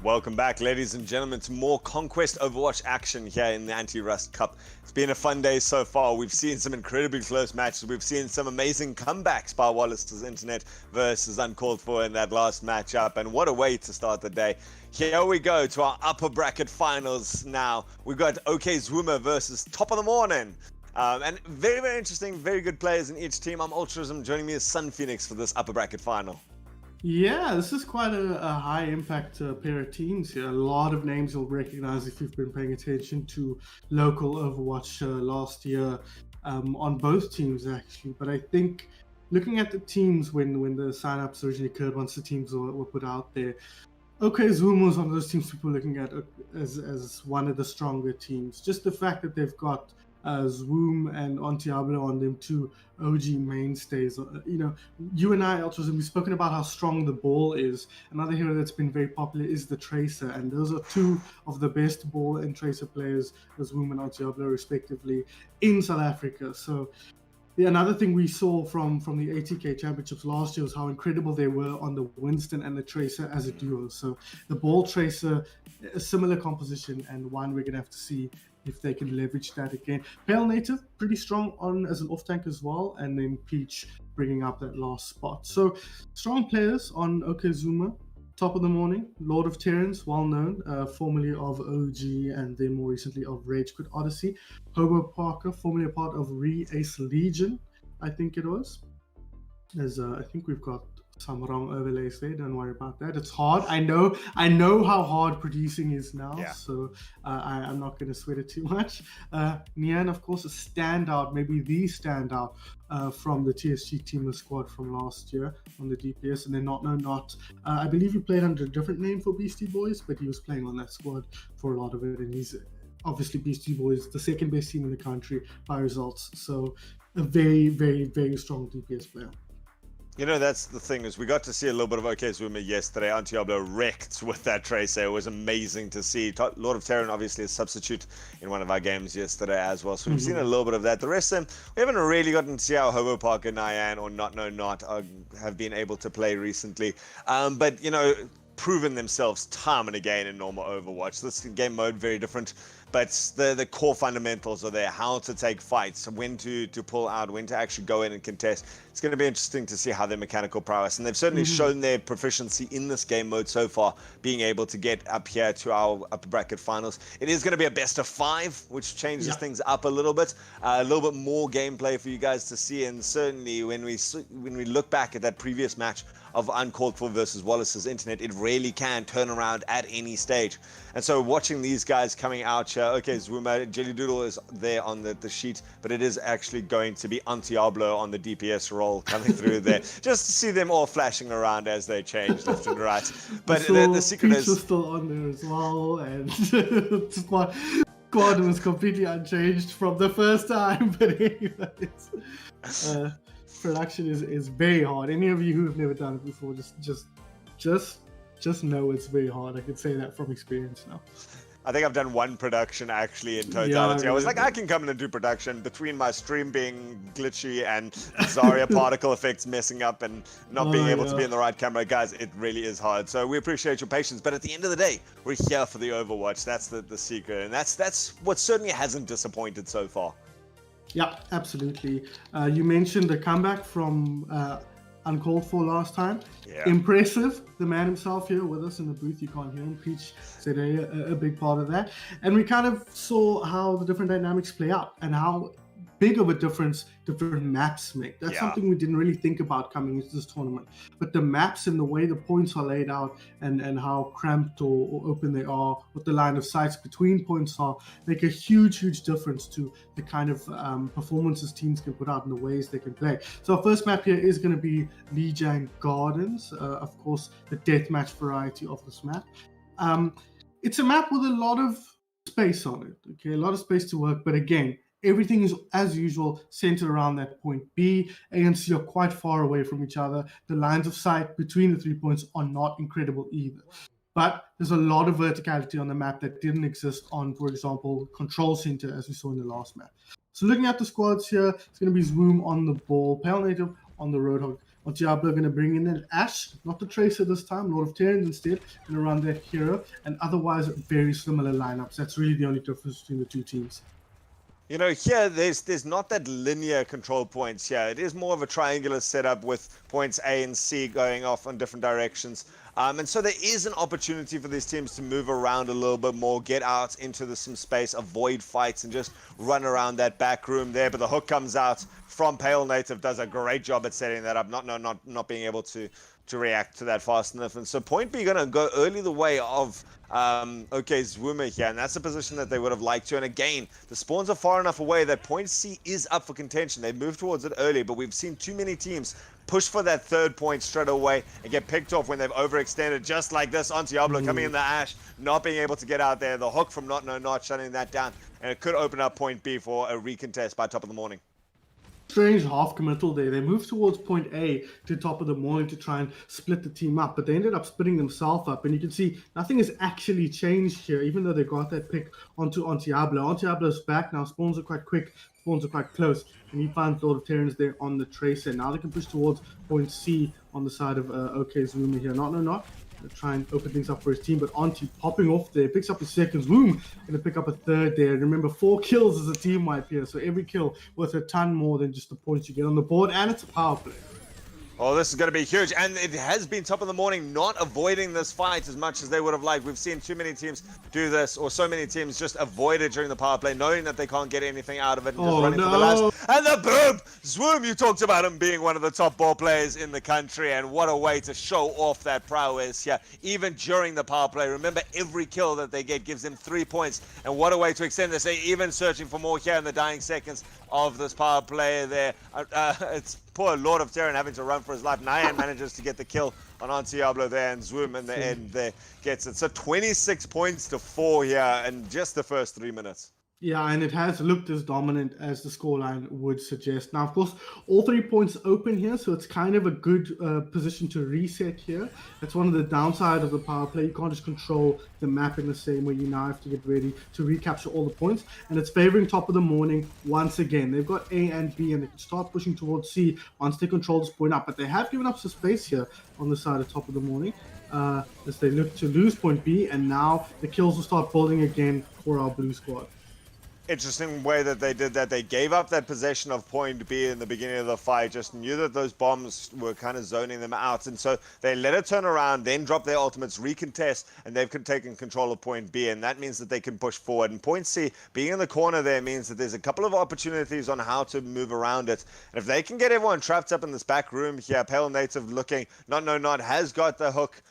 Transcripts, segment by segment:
Welcome back, ladies and gentlemen, to more Conquest Overwatch action here in the Anti-Rust Cup. It's been a fun day so far. We've seen some incredibly close matches. We've seen some amazing comebacks by Wallace's Internet versus Uncalled For in that last matchup. And what a way to start the day. Here we go to our upper bracket finals now. We've got COWZA versus Top of the Morning. And very, very interesting, very good players in each team. I'm Ultrism. Joining me is SunPheonyx's for this upper bracket final. Yeah, this is quite a high impact pair of teams here. A lot of names you'll recognize if you've been paying attention to local Overwatch last year on both teams actually. But I think looking at the teams when the signups originally occurred, once the teams were put out there, COWZA was one of those teams people were looking at as one of the stronger teams. Just the fact that they've got Zoom and Diablo on them, two OG mainstays. You know, you and I, Ultras, we've spoken about how strong the ball is. Another hero that's been very popular is the Tracer, and those are two of the best ball and Tracer players, Zoom and Diablo, respectively, in South Africa. So yeah, another thing we saw from the ATK championships last year was how incredible they were on the Winston and the Tracer as a duo. So the ball Tracer, a similar composition, and one we're going to have to see if they can leverage that again. Pale Native, pretty strong on as an off-tank as well, and then Peach bringing up that last spot. So strong players on COWZA. Top of the Morning, Lord of Terrans, well known, formerly of OG and then more recently of Rage Quit Odyssey. Hobo Parker, formerly a part of Re-Ace Legion, I think it was. There's, I think we've got some wrong overlays there. Don't worry about that. It's hard. I know how hard producing is now, yeah. So I'm not going to sweat it too much. Nian, of course, a standout, maybe the standout from the TSG teamer squad from last year on the DPS, and then Not. I believe he played under a different name for Beastie Boys, but he was playing on that squad for a lot of it, and he's obviously Beastie Boys, the second best team in the country by results. So a very, very, very strong DPS player. You know, that's the thing, is we got to see a little bit of COWZA yesterday. Diablo wrecked with that Tracer. It was amazing to see. Lord of Terran, obviously, a substitute in one of our games yesterday as well. So we've seen a little bit of that. The rest of them, we haven't really gotten to see how Hobo Parker, Nyan, or Not have been able to play recently. But, you know, proven themselves time and again in normal Overwatch. This game mode, very different. But the core fundamentals are there, how to take fights, when to pull out, when to actually go in and contest. It's going to be interesting to see how their mechanical prowess, and they've certainly shown their proficiency in this game mode so far, being able to get up here to our upper bracket finals. It is going to be a best of 5, which changes things up a little bit more gameplay for you guys to see. And certainly when we look back at that previous match of uncalled for versus Wallace's internet, it really can turn around at any stage. And so watching these guys coming out here, okay, Zwuma, Jelly Doodle is there on the sheet, but it is actually going to be Antiablo on the DPS role coming through there, just to see them all flashing around as they change left and right. But the secret Peach is... was still on there as well, and squad was completely unchanged from the first time. But anyways, production is very hard. Any of you who have never done it before, just know it's very hard. I can say that from experience now. I think I've done one production actually in totality. Yeah, I was like, I can come in and do production between my stream being glitchy and Zarya particle effects messing up and not being able to be in the right camera. Guys, it really is hard. So we appreciate your patience. But at the end of the day, we're here for the Overwatch. That's the secret. And that's what certainly hasn't disappointed so far. Yeah, absolutely. You mentioned the comeback from uncalled for last time. Yeah. Impressive. The man himself here with us in the booth. You can't hear him. Peach said a big part of that. And we kind of saw how the different dynamics play out and how big of a difference different maps make. That's something we didn't really think about coming into this tournament. But the maps and the way the points are laid out and how cramped or open they are, what the line of sights between points are, make a huge difference to the kind of performances teams can put out and the ways they can play. So our first map here is going to be Lijiang Gardens, of course, the deathmatch variety of this map. It's a map with a lot of space on it, okay, a lot of space to work, but again, everything is, as usual, centered around that point B. A and C are quite far away from each other. The lines of sight between the 3 points are not incredible either. But there's a lot of verticality on the map that didn't exist on, for example, Control Center, as we saw in the last map. So looking at the squads here, it's going to be Zoom on the ball, Pale Native on the Roadhog. Diablo going to bring in an Ashe, not the Tracer this time, Lord of Terrans instead, going to run that hero, and otherwise very similar lineups. That's really the only difference between the two teams. You know, here there's not that linear control points here. It is more of a triangular setup with points A and C going off in different directions. And so there is an opportunity for these teams to move around a little bit more, get out into some space, avoid fights, and just run around that back room there. But the hook comes out from Pale Native, does a great job at setting that up, not being able to react to that fast enough. And so point B going to go early the way of Zwuma here, and that's a position that they would have liked to. And again, the spawns are far enough away that point C is up for contention. They moved towards it early, but we've seen too many teams push for that third point straight away and get picked off when they've overextended, just like this. Antiablo coming in the Ashe, not being able to get out there. The hook from Not shutting that down, and it could open up point B for a recontest by top of the morning. Strange half committal there. They moved towards point A to top of the morning to try and split the team up, but they ended up splitting themselves up. And you can see nothing has actually changed here, even though they got that pick onto Antiablo. Antiablo's back now. Spawns are quite quick. Spawns are quite close. And he finds Lord of Terrans there on the Tracer. Now they can push towards point C on the side of Zwuma here. Not. Try and open things up for his team, but Auntie popping off there, picks up his second. Zoom gonna pick up a third there. Remember, 4 kills is a team wipe here, so every kill worth a ton more than just the points you get on the board, and it's a power play. Oh, this is going to be huge, and it has been top of the morning not avoiding this fight as much as they would have liked. We've seen too many teams do this, or so many teams just avoid it during the power play, knowing that they can't get anything out of it and just running for the last. And the boom! Zoom, you talked about him being one of the top ball players in the country, and what a way to show off that prowess here, even during the power play. Remember, every kill that they get gives them 3 points, and what a way to extend this. They're even searching for more here in the dying seconds of this power play there. It's poor Lord of Terran having to run for his life. Nyan manages to get the kill on Antiablo there, and Zoom in the end there gets it. So 26 points to 4 here in just the first 3 minutes. Yeah, and it has looked as dominant as the scoreline would suggest. Now, of course, all 3 points open here, so it's kind of a good position to reset here. That's one of the downside of the power play. You can't just control the map in the same way. You now have to get ready to recapture all the points, and it's favoring top of the morning once again. They've got A and B, and they can start pushing towards C once they control this point up, but they have given up some space here on the side of top of the morning as they look to lose point B, and now the kills will start building again for our blue squad. interesting way that they did that. They gave up that possession of point B in the beginning of the fight, just knew that those bombs were kind of zoning them out. And so they let it turn around, then drop their ultimates, recontest, and they've taken control of point B. And that means that they can push forward. And point C, being in the corner there, means that there's a couple of opportunities on how to move around it. And if they can get everyone trapped up in this back room here, Pale Native looking, not has got the hook.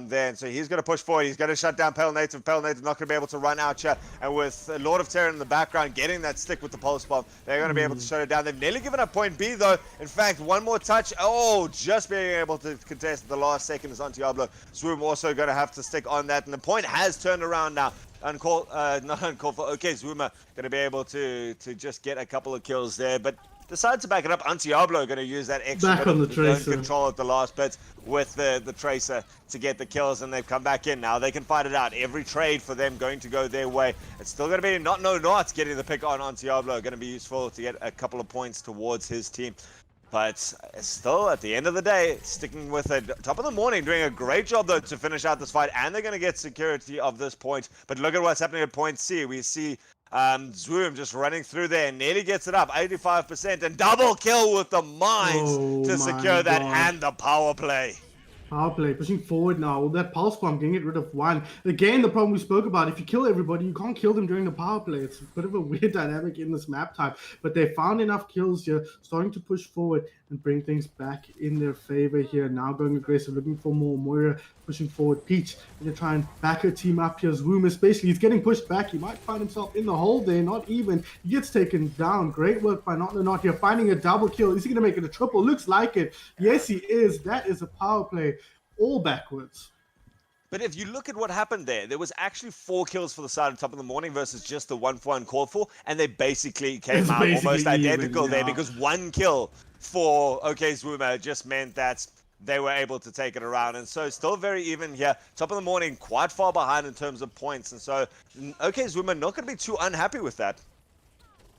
Then so he's going to push forward. He's going to shut down Pale Native. Pale Native not going to be able to run out here. And with Lord of Terror in the background getting that stick with the pulse bomb, they're going to be able to shut it down. They've nearly given up point B though. In fact, one more touch. Oh, just being able to contest at the last second is on Diablo. Swoom also going to have to stick on that. And the point has turned around now. Not uncalled for. Okay, Zuma going to be able to just get a couple of kills there. But decide to back it up. Diablo going to use that extra Back on the Tracer. control at the last bit with the Tracer to get the kills, and they've come back in now. They can fight it out. Every trade for them going to go their way. It's still going to be not getting the pick on Diablo. Going to be useful to get a couple of points towards his team. But still, at the end of the day, sticking with it. Top of the morning, doing a great job, though, to finish out this fight. And they're going to get security of this point. But look at what's happening at point C. We see Zoom just running through there, nearly gets it up, 85%, and double kill with the mines to secure that and the power play. Power play, pushing forward now. With that pulse bomb, getting rid of one. Again, the problem we spoke about, if you kill everybody, you can't kill them during the power play. It's a bit of a weird dynamic in this map type. But they found enough kills here, starting to push forward and bring things back in their favor here. Now going aggressive, looking for more. Moira pushing forward. Peach going to try and back her team up here. Zoom, especially, he's getting pushed back. He might find himself in the hole there, not even. He gets taken down. Great work by Not here, finding a double kill. Is he going to make it a triple? Looks like it. Yes, he is. That is a power play. All backwards. But if you look at what happened there was actually 4 kills for the side of Top of the Morning versus just the 1-for-1 called for, and they basically came out almost identical there because 1 kill for OK Zwuma just meant that they were able to take it around. And so still very even here. Top of the Morning quite far behind in terms of points, and so OK Zwuma not going to be too unhappy with that.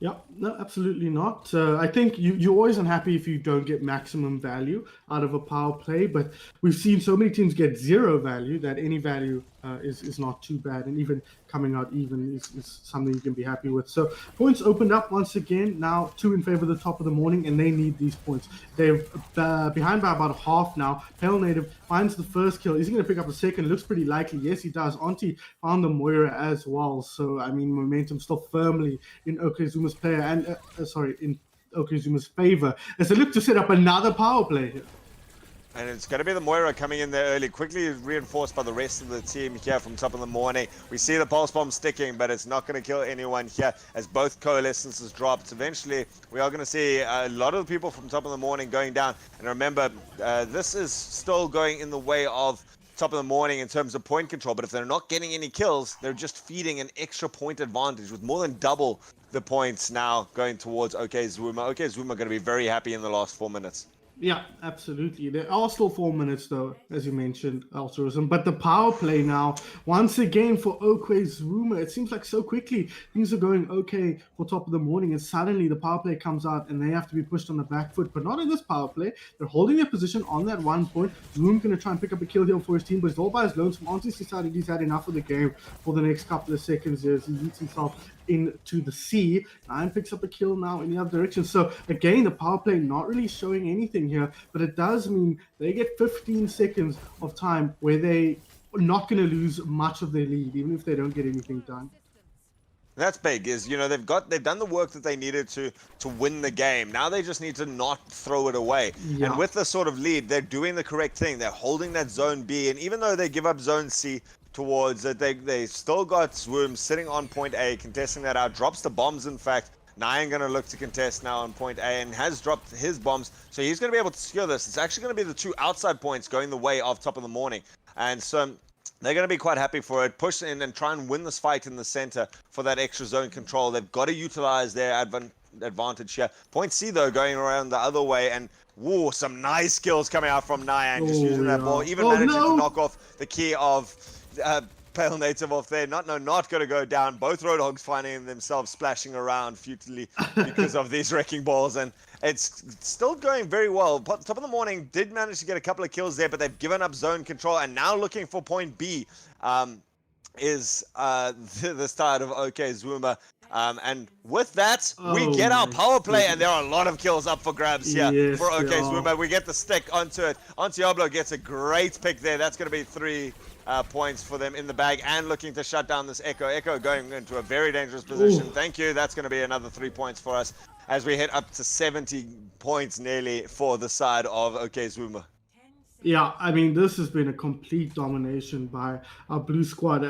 Yeah, no, absolutely not. I think you're always unhappy if you don't get maximum value out of a power play, but we've seen so many teams get 0 value that any value is not too bad, and even coming out even is something you can be happy with. So points opened up once again, now 2 in favor of the Top of the Morning, and they need these points. They're behind by about half now. Pale Native finds the first kill. Is he going to pick up the second? Looks pretty likely. Yes, he does. Auntie found the Moira as well. So, I mean, momentum still firmly in Okuzuma's player and, in Okuzuma's favor as they look to set up another power play here. And it's going to be the Moira coming in there early, quickly reinforced by the rest of the team here from Top of the Morning. We see the pulse bomb sticking, but it's not going to kill anyone here as both coalescences dropped. Eventually, we are going to see a lot of the people from Top of the Morning going down. And remember, this is still going in the way of Top of the Morning in terms of point control, but if they're not getting any kills, they're just feeding an extra point advantage with more than double the points now going towards OK Zwuma. OK Zwuma going to be very happy in the last 4 minutes. Yeah, absolutely. There are still 4 minutes, though, as you mentioned, Altruism. But the power play now, once again, for Zwuma. It seems like so quickly things are going okay for Top of the Morning, and suddenly the power play comes out, and they have to be pushed on the back foot. But not in this power play. They're holding their position on that 1 point. Zoom going to try and pick up a kill here for his team, but he's all by his lonesome. Monty's decided he's had enough of the game for the next couple of seconds as he leads himself into the sea. Nine picks up a kill now in the other direction. So again, the power play not really showing anything here, but it does mean they get 15 seconds of time where they are not going to lose much of their lead, even if they don't get anything done. That's big, is, you know, they've done the work that they needed to win the game. Now they just need to not throw it away. Yeah. And with this sort of lead, they're doing the correct thing. They're holding that zone B, and even though they give up zone C towards it, they still got Swoom sitting on point A, contesting that out, drops the bombs. In fact, Nyan going to look to contest now on point A and has dropped his bombs, so he's going to be able to secure this. It's actually going to be the 2 outside points going the way of Top of the Morning, and so they're going to be quite happy for it. Push in and try and win this fight in the center for that extra zone control. They've got to utilize their advantage here. Point C, though, going around the other way, and whoa, some nice skills coming out from Nyan, just using that ball, even managing to knock off the key of Pale Native off there. Not going to go down. Both Roadhogs finding themselves splashing around futilely because of these wrecking balls, and it's still going very well. Top of the Morning did manage to get a couple of kills there, but they've given up zone control and now looking for point B. is the start of OK Zuma. And with that, we Oh get our my power play, and there goodness. are a lot of kills up for grabs here Yes, for they OK are. Zuma. We get the stick onto it. Antiablo gets a great pick there. That's going to be 3 points for them in the bag, and looking to shut down this Echo. Echo going into a very dangerous position. Ooh. Thank you. That's going to be another 3 points for us as we hit up to 70 points nearly for the side of OK Zuma. Yeah, I mean, this has been a complete domination by our blue squad.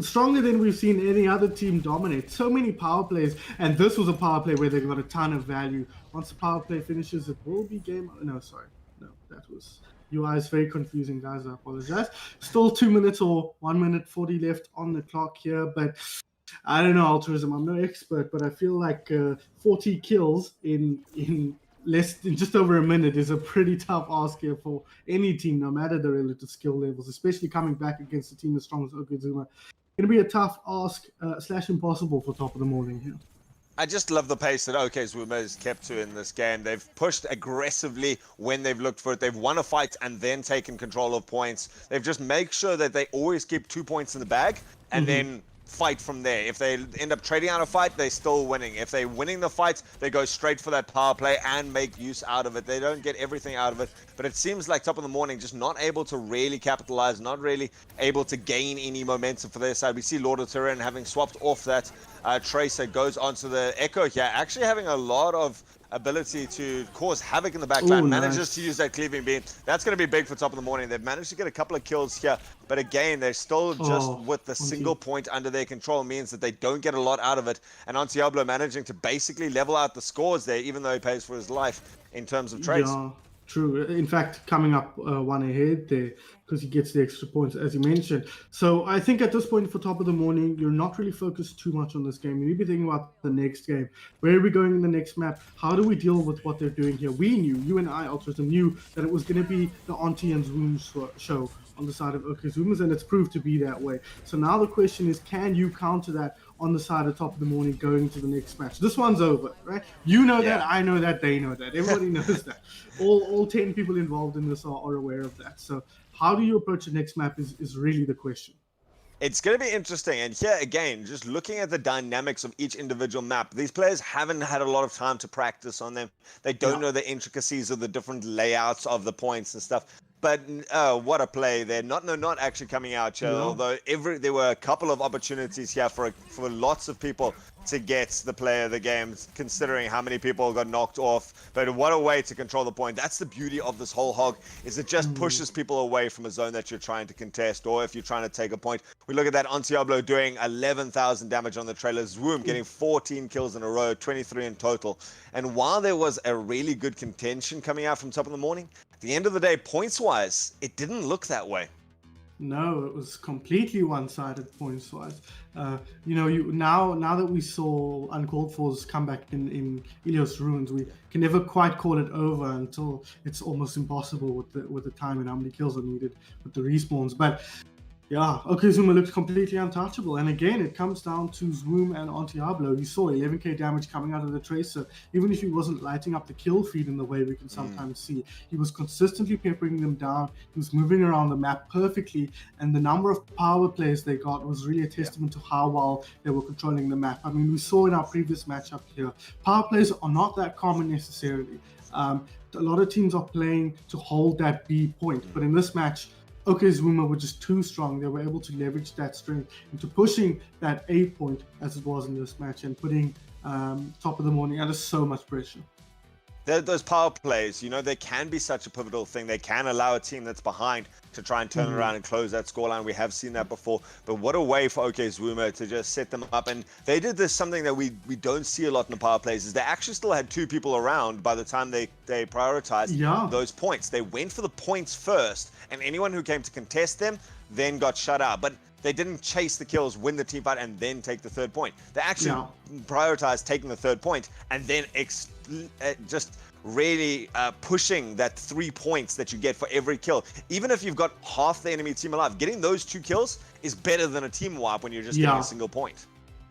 Stronger than we've seen any other team dominate. So many power plays, and this was a power play where they got a ton of value. Once the power play finishes, it will be game. No, sorry. No, that was. UI is very confusing, guys. I apologize. Still 2 minutes or 1 minute 40 left on the clock here, but I don't know altruism. I'm no expert, but I feel like 40 kills in less than just over a minute is a pretty tough ask here for any team, no matter the relative skill levels, especially coming back against a team as strong as Okazuma. Going to be a tough ask / impossible for top of the morning here. I just love the pace that OK Zuma has kept to in this game. They've pushed aggressively when they've looked for it. They've won a fight and then taken control of points. They've just make sure that they always keep 2 points in the bag and then fight from there. If they end up trading out a fight, they're still winning. If they're winning the fight, they go straight for that power play and make use out of it. They don't get everything out of it, but it seems like top of the morning just not able to really capitalize, not really able to gain any momentum for their side. We see Lord of Terran having swapped off that Tracer, goes onto the Echo here, actually having a lot of ability to cause havoc in the backline. Manages to use that cleaving beam. That's going to be big for top of the morning. They've managed to get a couple of kills here, but again, they're still just with the single point under their control means that they don't get a lot out of it. And Antiablo managing to basically level out the scores there, even though he pays for his life in terms of trades. Yeah, true. In fact, coming up one ahead there because he gets the extra points, as you mentioned. So I think at this point for top of the morning, you're not really focused too much on this game. You need to be thinking about the next game. Where are we going in the next map? How do we deal with what they're doing here? We knew, you and I, Altruism, knew that it was going to be the Auntie and Zoom show on the side of Okazumas, and it's proved to be that way. So now the question is, can you counter that on the side of top of the morning going into the next match? This one's over, right? You know that, I know that, they know that. Everybody knows that. All 10 people involved in this are aware of that. So how do you approach the next map is really the question. It's going to be interesting. And here again, just looking at the dynamics of each individual map, these players haven't had a lot of time to practice on them. They don't know the intricacies of the different layouts of the points and stuff. But what a play there. Not actually coming out here, although there were a couple of opportunities here for lots of people to get the player of the game, considering how many people got knocked off. But what a way to control the point. That's the beauty of this whole hog, is it just pushes people away from a zone that you're trying to contest, or if you're trying to take a point. We look at that Antiablo doing 11,000 damage on the trailer. Zoom getting 14 kills in a row, 23 in total. And while there was a really good contention coming out from top of the morning, at the end of the day, points-wise, it didn't look that way. No, it was completely one-sided points-wise. Now that we saw Uncalled For's comeback in Ilios Ruins, we can never quite call it over until it's almost impossible with the time and how many kills are needed with the respawns. But yeah, Okazuma looks completely untouchable. And again, it comes down to Zoom and Antiablo. You saw 11k damage coming out of the Tracer. Even if he wasn't lighting up the kill feed in the way we can sometimes see, he was consistently peppering them down. He was moving around the map perfectly. And the number of power plays they got was really a testament to how well they were controlling the map. I mean, we saw in our previous matchup here, power plays are not that common necessarily. A lot of teams are playing to hold that B point. But in this match, Okazuma were just too strong. They were able to leverage that strength into pushing that A point as it was in this match and putting top of the morning under so much pressure. Those power plays, they can be such a pivotal thing. They can allow a team that's behind to try and turn around and close that scoreline. We have seen that before. But what a way for Okazuma to just set them up. And they did this something that we don't see a lot in the power plays, is they actually still had 2 people around by the time they prioritized those points. They went for the points first, and anyone who came to contest them then got shut out. But they didn't chase the kills, win the team fight, and then take the 3rd point. They actually prioritized taking the 3rd point and then just really pushing that 3 points that you get for every kill. Even if you've got half the enemy team alive, getting those 2 kills is better than a team wipe when you're just getting a single point.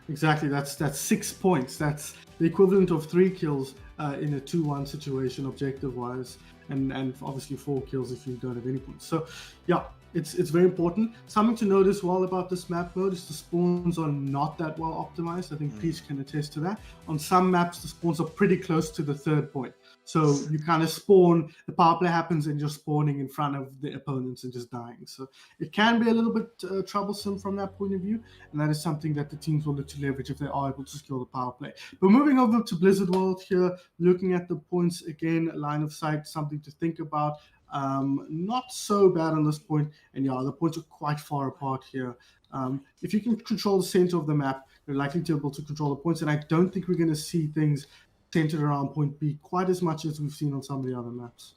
Exactly. That's 6 points. That's the equivalent of 3 kills in a 2-1 situation objective-wise, and obviously 4 kills if you don't have any points. So, yeah. it's very important. Something to note as well about this map mode is the spawns are not that well optimized. I think Peach can attest to that. On some maps, the spawns are pretty close to the third point. So you kind of spawn, the power play happens, and you're spawning in front of the opponents and just dying. So it can be a little bit troublesome from that point of view, and that is something that the teams will look to leverage if they are able to secure the power play. But moving over to Blizzard World here, looking at the points again, line of sight, something to think about. Not so bad on this point, and yeah, the points are quite far apart here. If you can control the center of the map, you're likely to be able to control the points, and I don't think we're going to see things centered around point B quite as much as we've seen on some of the other maps.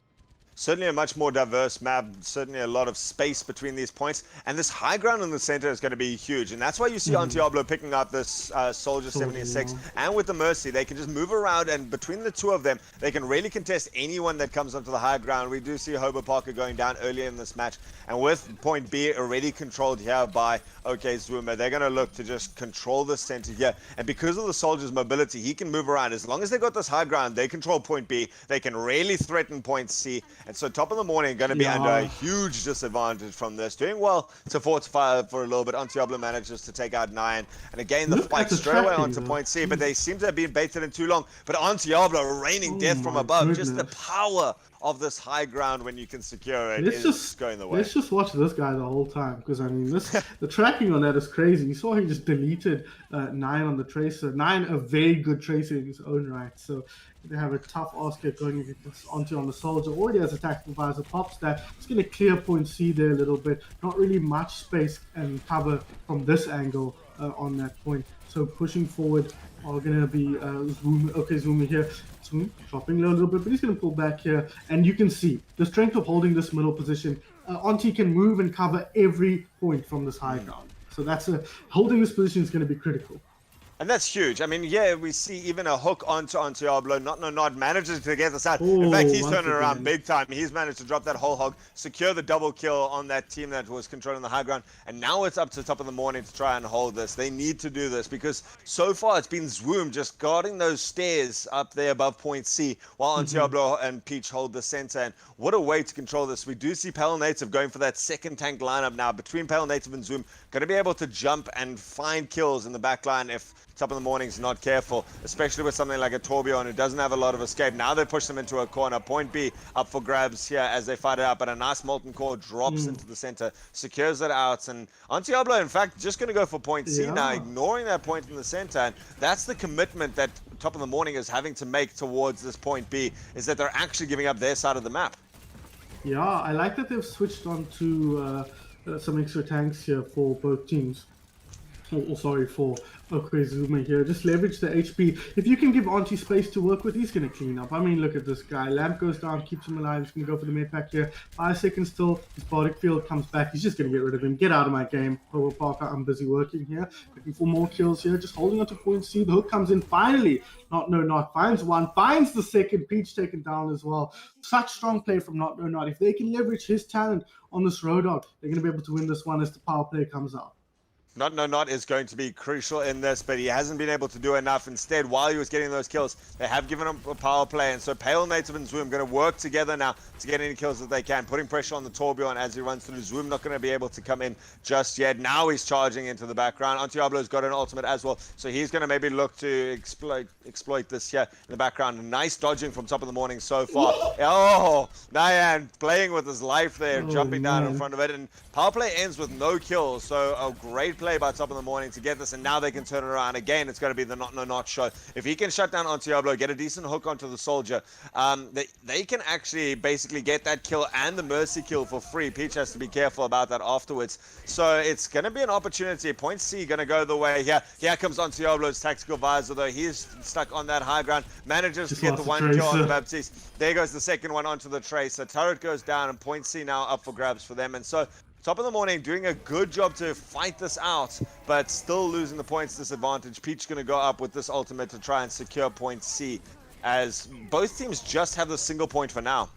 Certainly a much more diverse map, certainly a lot of space between these points, and this high ground in the center is going to be huge, and that's why you see Diablo picking up this Soldier 76, and with the Mercy, they can just move around, and between the two of them, they can really contest anyone that comes onto the high ground. We do see Hobo Parker going down earlier in this match, and with point B already controlled here by COWZA, they're going to look to just control the center here, and because of the Soldier's mobility, he can move around. As long as they got this high ground, they control point B, they can really threaten point C, and so Top of the Morning going to be under a huge disadvantage from this. Doing well to fortify for a little bit. Diablo manages to take out 9. And again, the fight straight away onto point C, but they seem to have been baited in too long. But Diablo raining death from above. Goodness. Just the power of this high ground when you can secure it is just going the way. Let's just watch this guy the whole time, because I mean, the tracking on that is crazy. You saw he just deleted 9 on the tracer. 9, a very good tracer in his own right. So they have a tough ask here going onto on the Soldier. Already has a tactical visor, pops that. It's going to clear point C there a little bit. Not really much space and cover from this angle on that point. So pushing forward are going to be Zoomer here. Dropping low a little bit, but he's going to pull back here, and you can see the strength of holding this middle position. Auntie can move and cover every point from this high ground, so that's holding this position is going to be critical. And that's huge. I mean, yeah, we see even a hook onto Diablo. Not manages to get this out. In fact, he's turning around big time. He's managed to drop that whole hog, secure the double kill on that team that was controlling the high ground. And now it's up to Top of the Morning to try and hold this. They need to do this because so far it's been Zwoom just guarding those stairs up there above point C while Diablo and Peach hold the center. And what a way to control this. We do see Pale Native going for that second tank lineup now between Pale Native and Zwoom. Going to be able to jump and find kills in the back line if Top of the Morning's not careful, especially with something like a Torbjorn who doesn't have a lot of escape. Now they push them into a corner. Point B up for grabs here as they fight it out, but a nice Molten Core drops into the center, secures it out, and Diablo, in fact, just going to go for point C now, ignoring that point in the center, and that's the commitment that Top of the Morning is having to make towards this point B, is that they're actually giving up their side of the map. Yeah, I like that they've switched on to some extra tanks here for both teams. Sorry, for COWZA here. Just leverage the HP. If you can give Auntie space to work with, he's going to clean up. I mean, look at this guy. Lamp goes down, keeps him alive. He's going to go for the mid pack here. 5 seconds still. His Bardic Field comes back. He's just going to get rid of him. Get out of my game. Hobo Parker, I'm busy working here. Looking for more kills here. Just holding on to point C. The hook comes in finally. Not finds one. Finds the second. Peach taken down as well. Such strong play from Not. If they can leverage his talent on this Road Dog, they're going to be able to win this one as the power play comes out. Not is going to be crucial in this, but he hasn't been able to do enough. Instead, while he was getting those kills, they have given him a power play, and so Pale Native and Zwoom going to work together now to get any kills that they can, putting pressure on the Torbjorn as he runs through. Zwoom not going to be able to come in just yet. Now he's charging into the background. Diablo's got an ultimate as well, so he's going to maybe look to exploit this here in the background. Nice dodging from Top of the Morning so far. Oh, Nyan playing with his life there, jumping down in front of it, and power play ends with no kills, so a great play by Top of the Morning to get this, and now they can turn it around. Again, it's going to be the Not show. If he can shut down Diablo, get a decent hook onto the Soldier, they can actually basically get that kill and the Mercy kill for free. Peach has to be careful about that afterwards. So it's going to be an opportunity. Point C going to go the way here. Here comes Diablo's tactical visor, though. He's stuck on that high ground. Manages to get the one kill on the Baptiste. There goes the second one onto the Tracer. Turret goes down, and Point C now up for grabs for them. And so Top of the Morning doing a good job to fight this out, but still losing the points disadvantage. Peach going to go up with this ultimate to try and secure point C, as both teams just have the single point for now.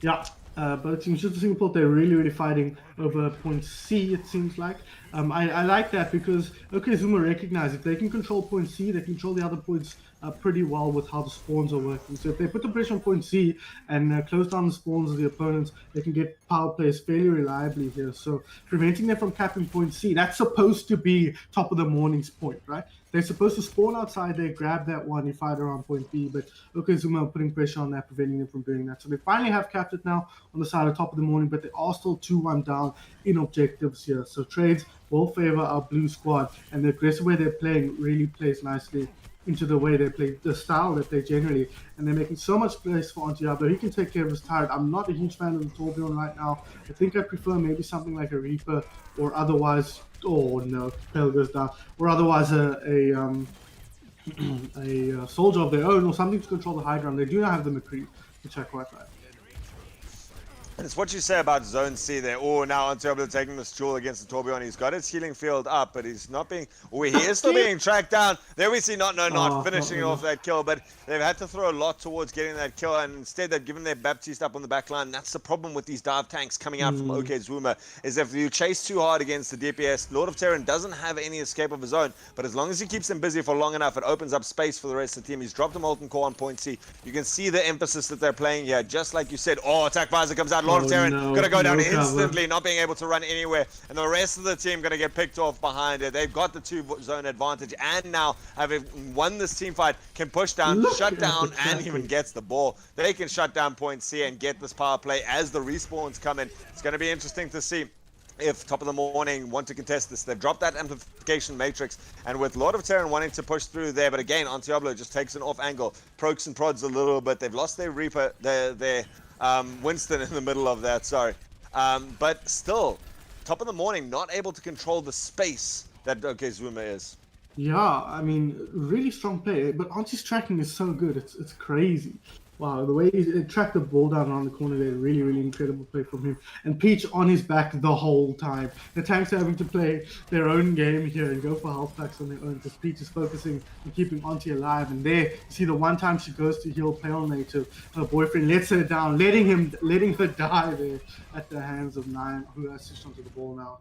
Yeah, both teams just a single point. They're really fighting over point C, it seems like. I like that because OKZuma recognize if they can control point C, they control the other points pretty well with how the spawns are working. So if they put the pressure on point C and close down the spawns of the opponents, they can get power plays fairly reliably here. So preventing them from capping point C, that's supposed to be top of the morning's point, right? They're supposed to spawn outside there, grab that one, you fight around point B, but OKZuma are putting pressure on that, preventing them from doing that. So they finally have capped it now on the side of top of the morning, but they are still 2-1 down in objectives here. So trades will favor our blue squad, and the aggressive way they're playing really plays nicely into the way they play, the style they play generally, and they're making so much space for Diablo. He can take care of his turret. I'm not a huge fan of the Torbjorn right now. I think I prefer maybe something like a Reaper, or otherwise, oh no, Pale goes down, or otherwise a soldier of their own, or something to control the high ground. They do not have the McCree, which I quite like. And it's what you say about Zone C there. Oh, now Antioblo taking this duel against the Torbjorn. He's got his healing field up, but he's not being... Oh, he is still being tracked down. There we see not finishing off that kill, but they've had to throw a lot towards getting that kill, and instead they've given their Baptiste up on the back line. That's the problem with these dive tanks coming out from OKZuma, is if you chase too hard against the DPS, Lord of Terran doesn't have any escape of his own, but as long as he keeps them busy for long enough, it opens up space for the rest of the team. He's dropped a Molten Core on point C. You can see the emphasis that they're playing here, just like you said. Oh, attack visor comes out. Lord of Terran gonna go down instantly, not being able to run anywhere, and the rest of the team gonna get picked off behind it. They've got the 2-zone advantage, and now having won this team fight, can push down, shut down, and even gets the ball. They can shut down point C and get this power play as the respawns come in. It's gonna be interesting to see if top of the morning want to contest this. They've dropped that amplification matrix, and with Lord of Terran wanting to push through there, but again, Antioblo just takes an off angle, pokes and prods a little bit. They've lost their Reaper, their Winston in the middle of that, sorry. But still, top of the morning, not able to control the space that OKZuma is. Yeah, I mean, really strong play, but Auntie's tracking is so good, it's crazy. Wow, the way he tracked the ball down around the corner there, really, really incredible play from him. And Peach on his back the whole time. The tanks are having to play their own game here and go for health packs on their own, because Peach is focusing on keeping Auntie alive. And there, you see the one time she goes to heal Pale Native, her boyfriend lets her down, letting her die there at the hands of Nine, who has switched onto the ball now.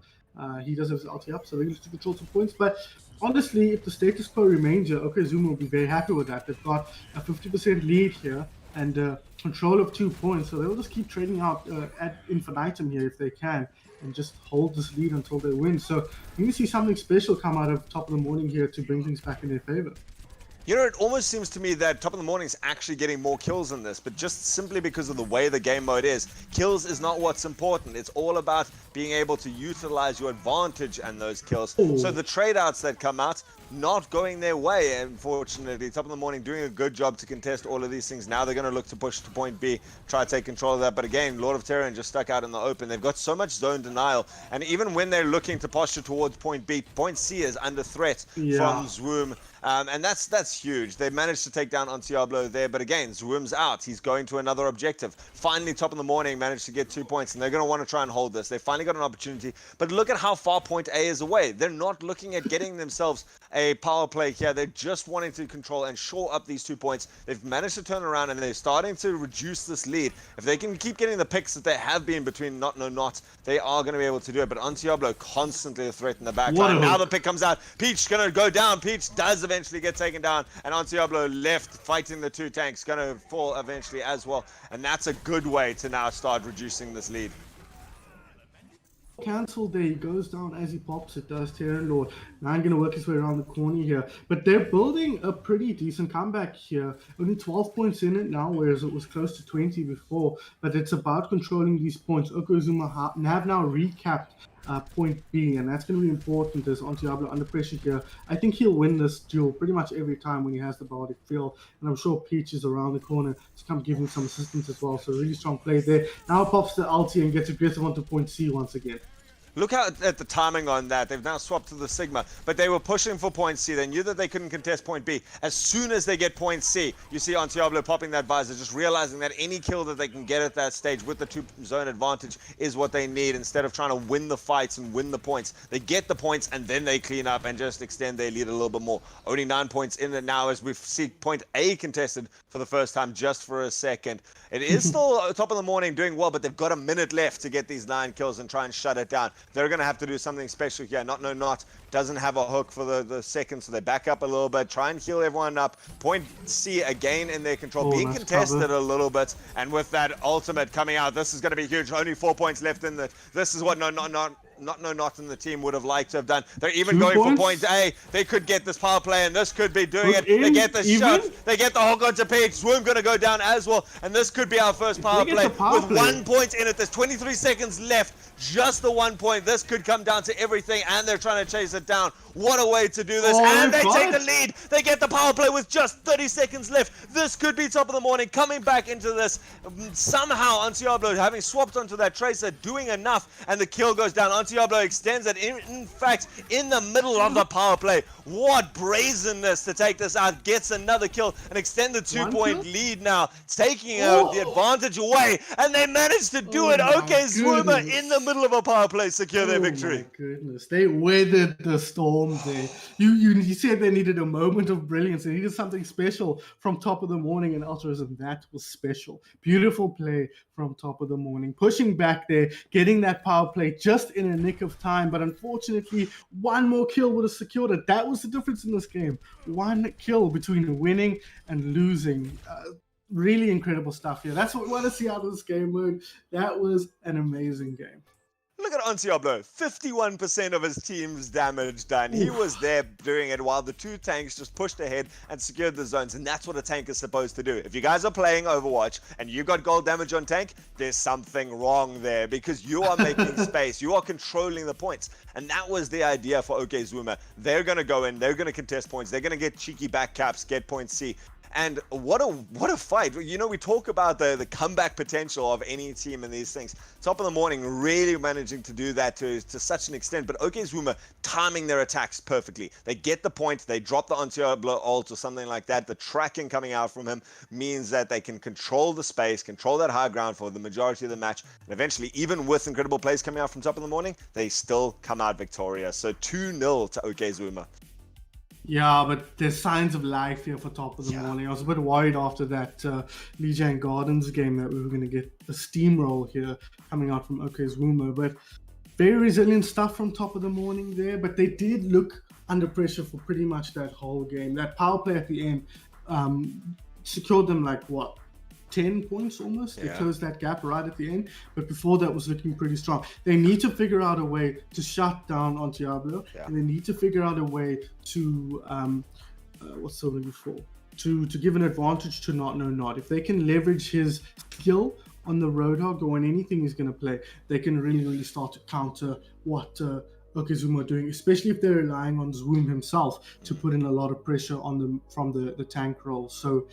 He does have his ulti up, so they're going to control some points. But honestly, if the status quo remains here, OKZuma will be very happy with that. They've got a 50% lead here and control of 2 points, so they'll just keep trading out ad infinitum here if they can, and just hold this lead until they win. So you can see something special come out of top of the morning here to bring things back in their favor. You know, it almost seems to me that top of the morning is actually getting more kills in this, but just simply because of the way the game mode is. Kills is not what's important. It's all about being able to utilize your advantage and those kills. Ooh. So the trade outs that come out, not going their way, unfortunately. Top of the morning doing a good job to contest all of these things. Now they're going to look to push to point B, try to take control of that. But again, Lord of Terran just stuck out in the open. They've got so much zone denial. And even when they're looking to posture towards point B, point C is under threat from Zwoom. And that's huge. They managed to take down Antioblo there, but again, Zwoom's out. He's going to another objective. Finally, top of the morning, managed to get 2 points, and they're going to want to try and hold this. They finally got an opportunity, but look at how far point A is away. They're not looking at getting themselves a power play here. They're just wanting to control and shore up these 2 points. They've managed to turn around, and they're starting to reduce this lead. If they can keep getting the picks that they have been between not, they are going to be able to do it. But Antioblo constantly a threat in the back line. Now the pick comes out. Peach going to go down. Peach does eventually get taken down, and Antioblo left fighting the 2 tanks, going to fall eventually as well, and that's a good way to now start reducing this lead. Cancelled there, he goes down as he pops it, does Terran Lord. Now I'm going to work his way around the corner here, but they're building a pretty decent comeback here. Only 12 points in it now, whereas it was close to 20 before, but it's about controlling these points. OKZuma have now recapped point B, and that's going to be important as Antioblo under pressure here. I think he'll win this duel pretty much every time when he has the Bardic field, and I'm sure Peach is around the corner to come give him some assistance as well. So really strong play there. Now pops the ulti and gets aggressive onto point C once again. Look at the timing on that. They've now swapped to the Sigma, but they were pushing for point C. They knew that they couldn't contest point B. As soon as they get point C, you see Antiablo popping that visor, just realizing that any kill that they can get at that stage with the 2-zone advantage is what they need instead of trying to win the fights and win the points. They get the points and then they clean up and just extend their lead a little bit more. Only 9 points in it now as we see point A contested for the first time just for a second. It is still top of the morning doing well, but they've got a minute left to get these 9 kills and try and shut it down. They're going to have to do something special here. Not doesn't have a hook for the second, so they back up a little bit, try and heal everyone up. Point C again in their control, being contested a little bit, and with that ultimate coming out, this is going to be huge. Only 4 points left in the. This is what not in the team would have liked to have done. They're even going for point A. They could get this power play, and this could be doing it. They get the shot. They get the hook onto Page. Swoom going to go down as well, and this could be our first power play with 1 point in it. There's 23 seconds left. Just the 1 point. This could come down to everything, and they're trying to chase it down. What a way to do this. And they take the lead. They get the power play with just 30 seconds left. This could be top of the morning. Coming back into this. Somehow, Antiablo, having swapped onto that Tracer, doing enough, and the kill goes down. Antiablo extends it, in fact, in the middle of the power play. What brazenness to take this out. Gets another kill and extend the 2-point lead now. Taking the advantage away, and they managed to do it. Okay, Swoomer in the middle of a power play secure their victory. My goodness, they weathered the storm there. You said they needed a moment of brilliance. They needed something special from top of the morning, and Altruism, that was special. Beautiful play from top of the morning, pushing back there, getting that power play just in a nick of time. But unfortunately, one more kill would have secured it. That was the difference in this game. One kill between winning and losing. Really incredible stuff here. That's what we want to see out of this game mode. That was an amazing game. Look at Antiablo, 51% of his team's damage done. He was there doing it while the 2 tanks just pushed ahead and secured the zones, and that's what a tank is supposed to do. If you guys are playing Overwatch and you got gold damage on tank, there's something wrong there because you are making space. You are controlling the points, and that was the idea for OKZuma. They're going to go in, they're going to contest points, they're going to get cheeky back caps, get point C. And what a fight. You know, we talk about the comeback potential of any team in these things. Top of the morning really managing to do that to such an extent, but OKZuma timing their attacks perfectly. They get the point, they drop the Antiablo ult or something like that. The tracking coming out from him means that they can control the space, control that high ground for the majority of the match, and eventually, even with incredible plays coming out from top of the morning, they still come out victorious. So 2-0 to OKZuma. Yeah, but there's signs of life here for top of the morning. I was a bit worried after that Lijiang Gardens game that we were going to get a steamroll here coming out from OKZuma. But very resilient stuff from top of the morning there. But they did look under pressure for pretty much that whole game. That power play at the end secured them like, 10 points almost. They closed that gap right at the end, but before that was looking pretty strong. They need to figure out a way to shut down Antiablo, and they need to figure out a way to what's the word before? To give an advantage to Not. If they can leverage his skill on the Roadhog or on anything he's going to play, they can really start to counter what OKZuma are doing, especially if they're relying on Swoom himself to put in a lot of pressure on them from the tank role. So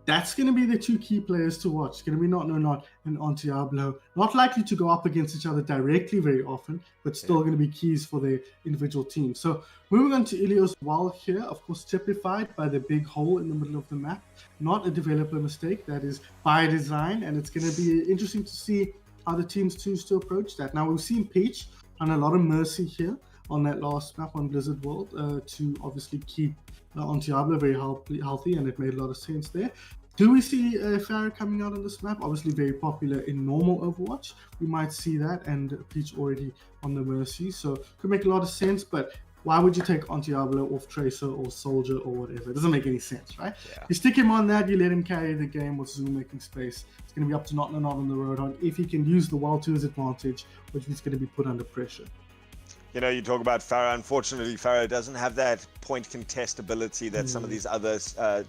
that's going to be the 2 key players to watch. It's going to be Not and Antiablo. Not likely to go up against each other directly very often, but still going to be keys for their individual teams. So moving on to Ilios Wall here, of course, typified by the big hole in the middle of the map. Not a developer mistake. That is by design, and it's going to be interesting to see how the teams choose to approach that. Now, we've seen Peach on a lot of mercy here on that last map on Blizzard World to obviously keep Antiablo very healthy, and it made a lot of sense there. Do we see Pharah coming out on this map? Obviously very popular in normal Overwatch. We might see that, and Peach already on the Mercy, so could make a lot of sense, but why would you take Antiablo off Tracer or Soldier or whatever? It doesn't make any sense, right? You stick him on that, you let him carry the game with Zoom making space. It's going to be up to Not on the Roadhog if he can use the wall to his advantage, which is going to be put under pressure. You know, you talk about Farah. Unfortunately, Farah doesn't have that point contest ability that some of these other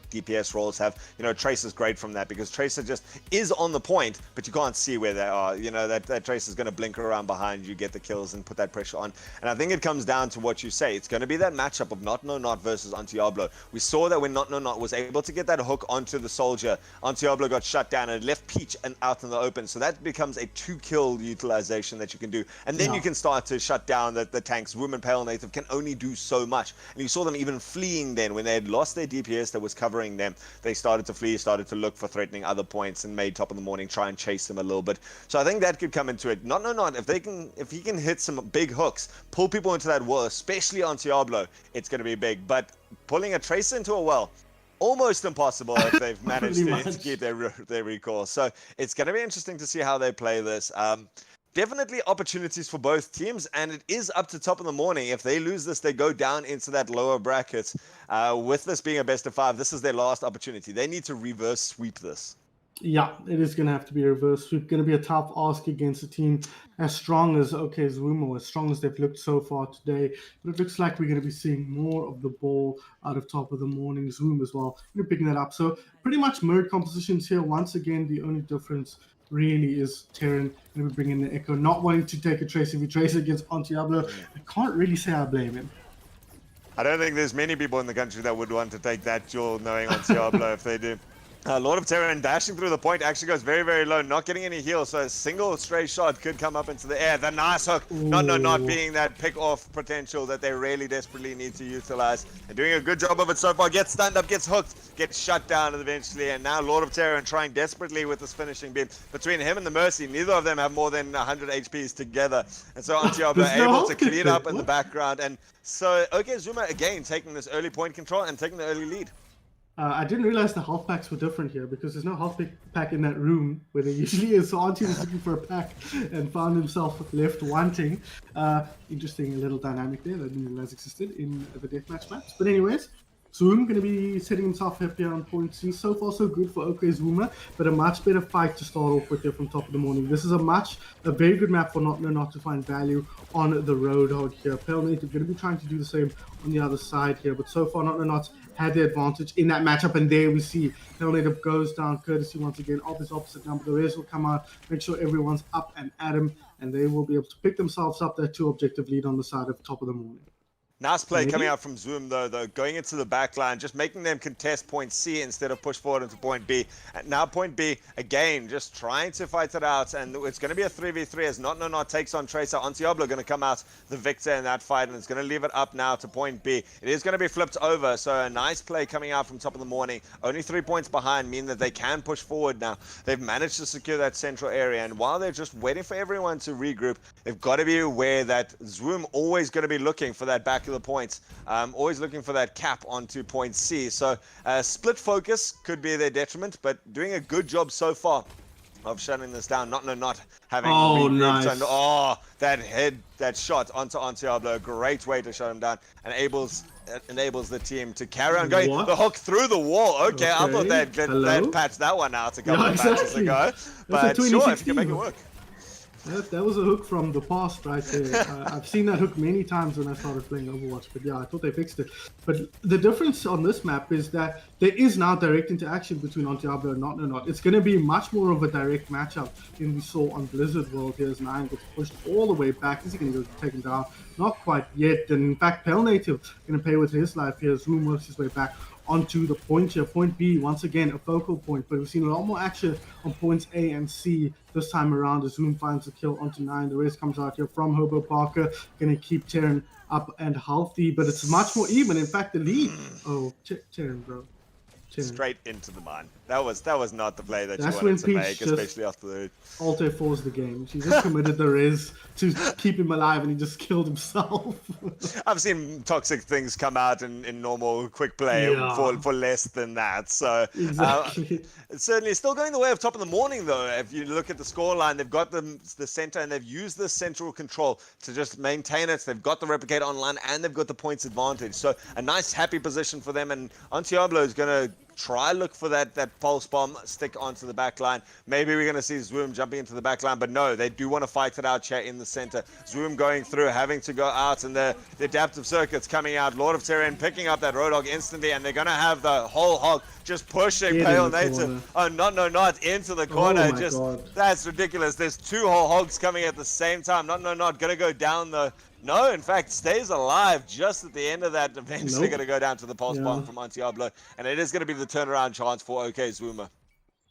DPS roles have. You know, Tracer's great from that because Tracer just is on the point, but you can't see where they are. You know, that Tracer's going to blink around behind you, get the kills, and put that pressure on. And I think it comes down to what you say. It's going to be that matchup of Not No Not versus Antiablo. We saw that when Not No Not was able to get that hook onto the soldier, Antiablo got shut down and left Peach and out in the open. So that becomes a 2-kill utilization that you can do. And then you can start to shut down the tanks. Woom and Pale Native can only do so much. And you saw them even fleeing then. When they had lost their DPS that was covering them, they started to flee, started to look for threatening other points, and made Top of the Morning try and chase them a little bit. So I think that could come into it. Not No Not, if he can hit some big hooks, pull people into that well, especially on Diablo, it's going to be big. But pulling a Tracer into a well, almost impossible if they've managed to keep their recall. So it's going to be interesting to see how they play this. Definitely opportunities for both teams, and it is up to Top of the Morning. If they lose this, they go down into that lower bracket. With this being a best of 5, this is their last opportunity. They need to reverse sweep this. Yeah, it is going to have to be a reverse sweep. Going to be a tough ask against a team as strong as Zoom, or as strong as they've looked so far today. But it looks like we're going to be seeing more of the ball out of Top of the Morning. Zoom as well. We're picking that up. So pretty much mirrored compositions here. Once again, the only difference really is Terran going to be bringing the Echo, not wanting to take a Tracer. If he traces against Antiablo, I can't really say I blame him. I don't think there's many people in the country that would want to take that duel knowing Antiablo if they do. Lord of Terran dashing through the point actually goes very, very low, not getting any heals, so a single stray shot could come up into the air. The nice hook, not being that pick-off potential that they really desperately need to utilize. And doing a good job of it so far. Gets stunned up, gets hooked, gets shut down eventually, and now Lord of Terran trying desperately with this finishing beam. Between him and the Mercy, neither of them have more than 100 HPs together. And so Antiablo able to clean it up in the background. And so, Zuma again taking this early point control and taking the early lead. I didn't realize the health packs were different here because there's no health pack in that room where there usually is. So Auntie was looking for a pack and found himself left wanting. Interesting little dynamic there that I didn't realize existed in the deathmatch maps. But anyways, Zoom going to be setting himself up here on point C. So far so good for Zuma, but a much better fight to start off with here from Top of the Morning. This is a very good map for Not to find value on the road out here. Pale Native going to be trying to do the same on the other side here, but so far Not had the advantage in that matchup, and there we see Pale Native goes down courtesy once again of his opposite number. The rest will come out, make sure everyone's up and at him, and they will be able to pick themselves up that 2-objective lead on the side of Top of the Morning. Nice play coming out from Zoom, though, going into the back line, just making them contest point C instead of push forward into point B. And now point B, again, just trying to fight it out, and it's going to be a 3v3 as Not takes on Tracer. Antiablo going to come out the victor in that fight, and it's going to leave it up now to point B. It is going to be flipped over, so a nice play coming out from Top of the Morning. Only 3 points behind, mean that they can push forward now. They've managed to secure that central area, and while they're just waiting for everyone to regroup, they've got to be aware that Zoom always going to be looking for that back of the points, always looking for that cap onto point C. So split focus could be their detriment, but doing a good job so far of shutting this down. Not having nice. And that shot onto Antiablo, a great way to shut him down, and enables the team to carry on going. The hook through the wall. Okay. I thought they'd patched that one out a couple of matches ago, but sure, if you can make it work. That was a hook from the past right there. I've seen that hook many times when I started playing Overwatch, but yeah, I thought they fixed it. But the difference on this map is that there is now direct interaction between Antiablo and Not. It's going to be much more of a direct matchup than we saw on Blizzard World. Here's Nine gets pushed all the way back. Is he going to go take him down? Not quite yet. And in fact, Pale Native going to pay with his life here. Zoom works his way back onto the point here. Point B, once again, a focal point, but we've seen a lot more action on points A and C this time around as Zoom finds a kill onto 9. The rest comes out here from Hobo Parker, going to keep Terran up and healthy, but it's much more even. In fact, the lead. Oh, Terran, bro. Straight into the mine. That was not the play that you wanted to make, especially after the Alt F4's the game. She just committed the res to keep him alive, and he just killed himself. I've seen toxic things come out in normal quick play for less than that. So exactly. It's certainly still going the way of Top of the Morning, though. If you look at the scoreline, they've got the center, and they've used the central control to just maintain it. They've got the replicator online, and they've got the points advantage. So a nice, happy position for them. And Antiablo is going to try look for that pulse bomb, stick onto the back line. Maybe we're going to see Zwoom jumping into the back line, but no, they do want to fight it out here in the center. Zwoom going through, having to go out, and the adaptive circuits coming out. Lord of Terran picking up that Roadhog instantly, and they're going to have the whole hog just pushing Pale Native. Oh, not into the corner. God. That's ridiculous. There's 2 whole hogs coming at the same time. Not going to go down the... No, in fact, stays alive just at the end of that. Eventually going to go down to the pulse bomb from Antiablo. And it is going to be the turnaround chance for OK Zwuma.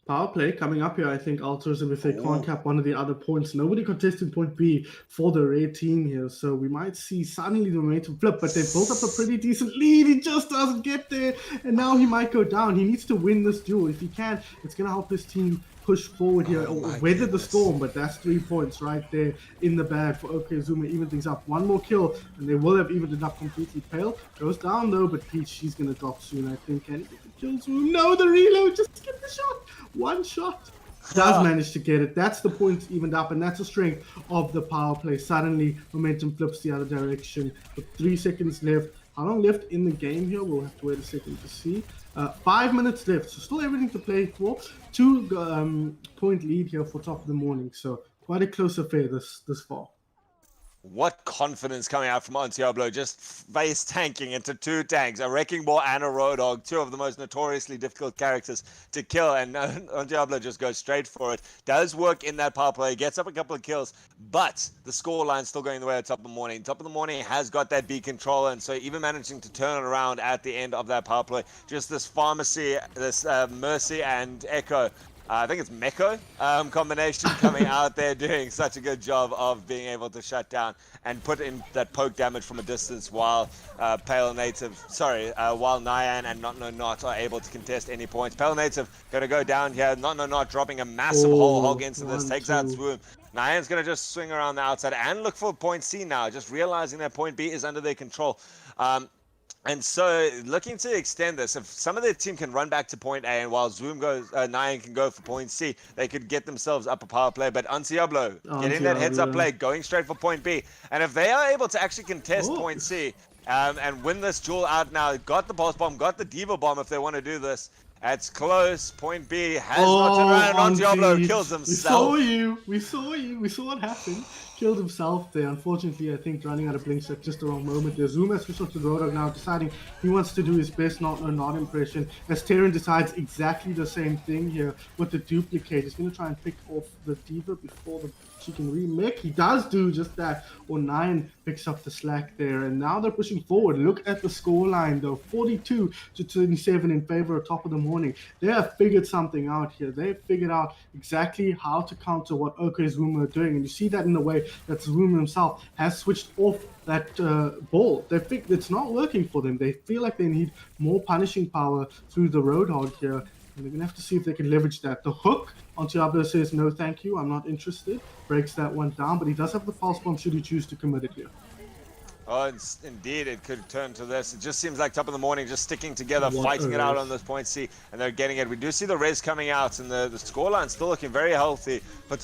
Power play coming up here, I think, alters them if they can't cap one of the other points. Nobody contesting point B for the red team here, so we might see suddenly the momentum flip, but they've built up a pretty decent lead. He just doesn't get there, and now he might go down. He needs to win this duel. If he can, it's going to help his team push forward here, weather the storm, but that's 3 points right there in the bag for OK Zwuma. Even things up. One more kill, and they will have evened it up completely. Pale goes down though, but Peach, she's going to drop soon, I think. Can he get the kill Zwuma? No, the reload, just get the shot. One shot. Does manage to get it. That's the points evened up, and that's the strength of the power play. Suddenly, momentum flips the other direction. With 3 seconds left. How long left in the game here? We'll have to wait a second to see. 5 minutes left, so still everything to play for. 2 point lead here for top of the morning, so quite a close affair this far. What confidence coming out from Antiablo, just face tanking into 2 tanks, a Wrecking Ball and a Roadhog, 2 of the most notoriously difficult characters to kill, and Antiablo just goes straight for it. Does work in that power play, gets up a couple of kills, but the scoreline's still going the way of Top of the Morning. Top of the Morning has got that B controller, and so even managing to turn it around at the end of that power play, just this Pharmacy, this Mercy and Echo, I think it's Meko combination coming out there doing such a good job of being able to shut down and put in that poke damage from a distance while while Nyan and Not are able to contest any points. Pale Native going to go down here. Not dropping a massive whole hog into this. Takes out Zwoom. Nyan's going to just swing around the outside and look for point C now, just realizing that point B is under their control. And so, looking to extend this, if some of their team can run back to point A, and while Zwoom goes, Nyan can go for point C, they could get themselves up a power play. But Antiablo getting that heads-up play, going straight for point B. And if they are able to actually contest point C and win this duel out now, got the Pulse Bomb, got the Diva Bomb if they want to do this. It's close. Point B has not turned around, and Antiablo kills himself. We saw you. We saw what happened. Killed himself there. Unfortunately, I think running out of blinks at just the wrong moment there. Zoom has switched off to Roadhog now, deciding he wants to do his best not impression. As Terran decides exactly the same thing here with the duplicate. He's going to try and pick off the Diva before she can remake. He does do just that. Or 9 picks up the slack there. And now they're pushing forward. Look at the scoreline though. 42-27 in favor of Top of the Morning. They have figured something out here. They've figured out exactly how to counter what OK Zwuma are doing. And you see that in the way that Zwuma himself has switched off that ball. They think it's not working for them. They feel like they need more punishing power through the Roadhog here. And they're going to have to see if they can leverage that. The hook, Antiablo says, no thank you, I'm not interested. Breaks that one down, but he does have the Pulse Bomb should he choose to commit it here. Oh, indeed, it could turn to this. It just seems like Top of the Morning just sticking together, fighting it out on this point C, and they're getting it. We do see the res coming out, and the scoreline still looking very healthy. But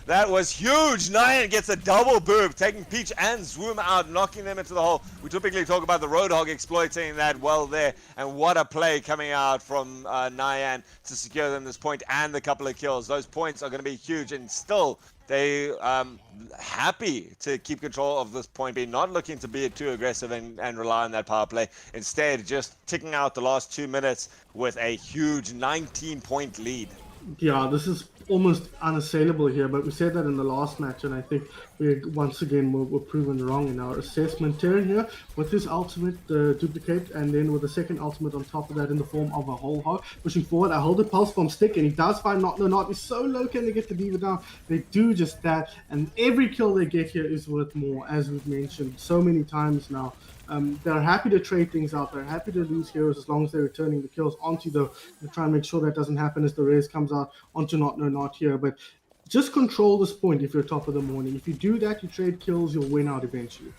that was huge. Nyan gets a double boob, taking Peach and Zwoom out, knocking them into the hole. We typically talk about the Roadhog exploiting that well there, and what a play coming out from Nyan to secure them this point and the couple of kills. Those points are going to be huge, and still they happy to keep control of this point B, not looking to be too aggressive and rely on that power play. Instead, just ticking out the last 2 minutes with a huge 19-point lead. Yeah, this is almost unassailable here, but we said that in the last match, and I think we once again were proven wrong in our assessment. Terran here with his ultimate duplicate, and then with a second ultimate on top of that in the form of a whole hog. Pushing forward, I hold the Pulse Bomb stick, and he does find Not. He's so low, can they get the Diva down? They do just that, and every kill they get here is worth more, as we've mentioned so many times now. They're happy to trade things out. They're happy to lose heroes as long as they're returning the kills onto the. They try and make sure that doesn't happen as the res comes out onto Not here. But just control this point if you're Top of the Morning. If you do that, you trade kills, you'll win out eventually.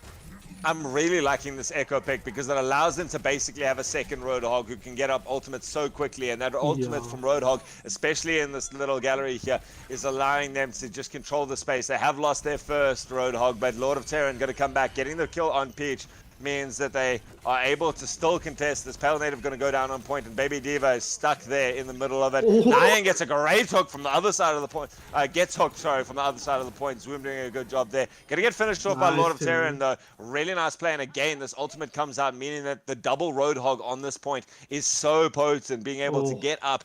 I'm really liking this Echo pick because it allows them to basically have a second Roadhog who can get up ultimates so quickly, and that ultimate from Roadhog, especially in this little gallery here, is allowing them to just control the space. They have lost their first Roadhog, but Lord of Terran going to come back, getting the kill on Peach. means that they are able to still contest. This Pale Native going to go down on point, and Baby Diva is stuck there in the middle of it. Nyan gets a great hook from the other side of the point. Gets hooked, sorry, from the other side of the point. Zoom doing a good job there. Going to get finished off by Lord of Terror, though. Really nice play, and again, this ultimate comes out, meaning that the double Roadhog on this point is so potent, being able to get up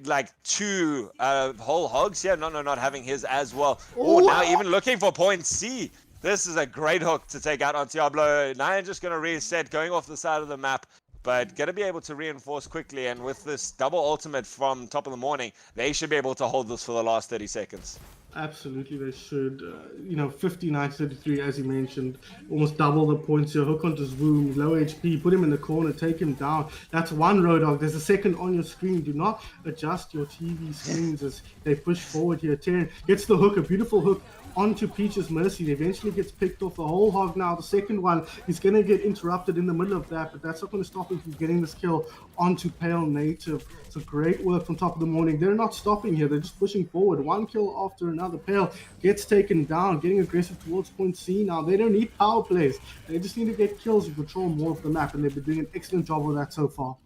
like two whole hogs here. No, not having his as well. Oh, now even looking for point C. This is a great hook to take out on Diablo. Nyan just going to reset, going off the side of the map, but going to be able to reinforce quickly. And with this double ultimate from top of the morning, they should be able to hold this for the last 30 seconds. Absolutely, they should. 59-33, as you mentioned, almost double the points here. Hook onto Zoom, low HP, put him in the corner, take him down. That's one Roadhog. There's a second on your screen. Do not adjust your TV screens as they push forward here. Terran gets the hook, a beautiful hook onto Peach's Mercy. It eventually gets picked off. The whole hog now. The second one is going to get interrupted in the middle of that, but that's not going to stop him from getting this kill onto Pale Native. So great work from top of the morning. They're not stopping here. They're just pushing forward. One kill after another. Pale gets taken down, getting aggressive towards point C now. They don't need power plays. They just need to get kills and control more of the map, and they've been doing an excellent job with that so far.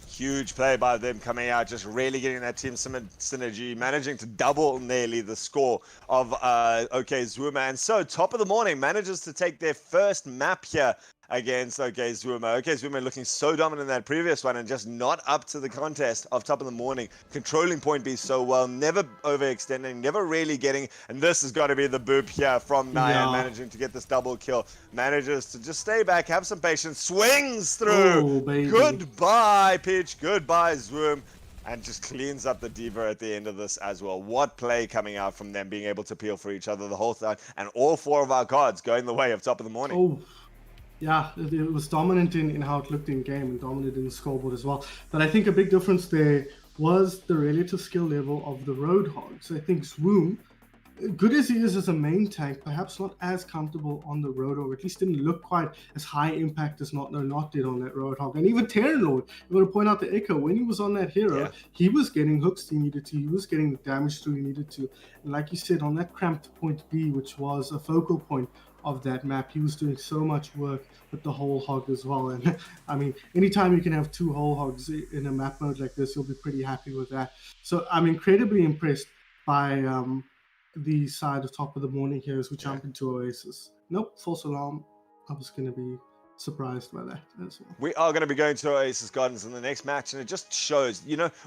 Huge play by them coming out, just really getting that team synergy, managing to double nearly the score of COWZA. And so top of the morning manages to take their first map here against COWZA. COWZA looking so dominant in that previous one and just not up to the contest of top of the morning, controlling point B so well, never overextending, never really getting, and this has got to be the boop here from Nyan, managing to get this double kill, manages to just stay back, have some patience, swings through, goodbye Peach, goodbye Zoom, and just cleans up the Diva at the end of this as well. What play coming out from them, being able to peel for each other the whole time, and all four of our cards going the way of top of the morning. Yeah, it was dominant in how it looked in game and dominant in the scoreboard as well. But I think a big difference there was the relative skill level of the Roadhogs. I think Swoom, good as he is as a main tank, perhaps not as comfortable on the Roadhog, at least didn't look quite as high impact as Not did on that Roadhog. And even Terran Lord, I'm going to point out the Echo, when he was on that hero, he was getting hooks he needed to, he was getting the damage through he needed to. And like you said, on that cramped point B, which was a focal point of that map, he was doing so much work with the whole hog as well. And I mean, anytime you can have two whole hogs in a map mode like this, you'll be pretty happy with that. So I'm incredibly impressed by the side of top of the morning here as we jump into Oasis. Nope, false alarm. I was going to be surprised by that as well. We are going to be going to Oasis Gardens in the next match, and it just shows,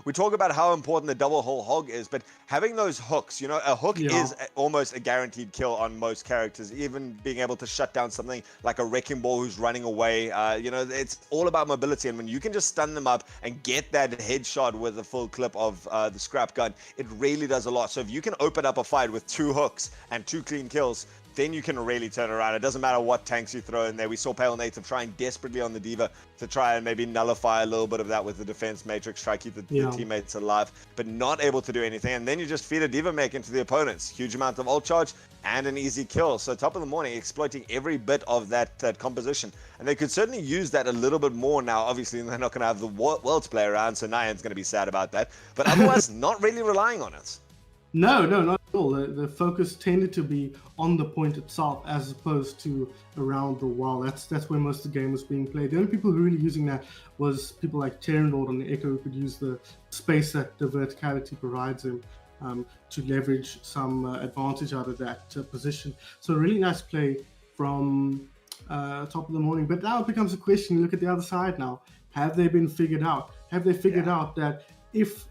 we talk about how important the double whole hog is, but having those hooks, a hook is almost a guaranteed kill on most characters, even being able to shut down something like a Wrecking Ball who's running away. It's all about mobility, and when you can just stun them up and get that headshot with a full clip of the scrap gun, it really does a lot. So if you can open up a fight with two hooks and two clean kills, then you can really turn around. It doesn't matter what tanks you throw in there. We saw Pale Native trying desperately on the Diva to try and maybe nullify a little bit of that with the defense matrix, try to keep the teammates alive, but not able to do anything. And then you just feed a Diva mech into the opponents. Huge amount of ult charge and an easy kill. So top of the morning, exploiting every bit of that composition. And they could certainly use that a little bit more now. Obviously, they're not going to have the world to play around, so Nyan's going to be sad about that. But otherwise, not really relying on it. No, not at all. The focus tended to be on the point itself as opposed to around the wall. That's where most of the game was being played. The only people who were really using that was people like Terran Lord on the Echo, who could use the space that the verticality provides him to leverage some advantage out of that position. So a really nice play from top of the morning. But now it becomes a question. You look at the other side now. Have they been figured out? Have they figured out that if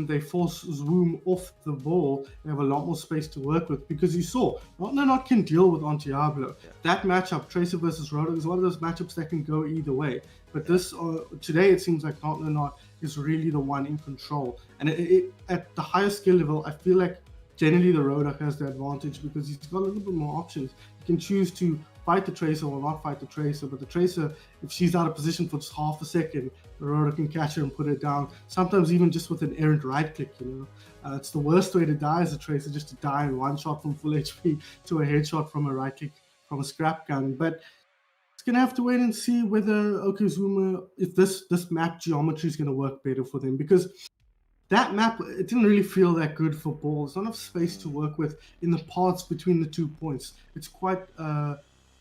they force Zoom off the ball, they have a lot more space to work with? Because you saw, Not can deal with on Diablo. That matchup, Tracer versus Roto, is one of those matchups that can go either way. But this today, it seems like Not is really the one in control. And at the higher skill level, I feel like generally the Roto has the advantage because he's got a little bit more options. He can choose to fight the Tracer or not fight the Tracer, but the Tracer, if she's out of position for just half a second, the Rotor can catch her and put her down, sometimes even just with an errant right click, It's the worst way to die as a Tracer, just to die in one shot from full HP to a headshot from a right click from a scrap gun. But it's going to have to wait and see whether COWZA, if this map geometry is going to work better for them, because that map, it didn't really feel that good for balls. Not enough space to work with in the paths between the 2 points. It's quite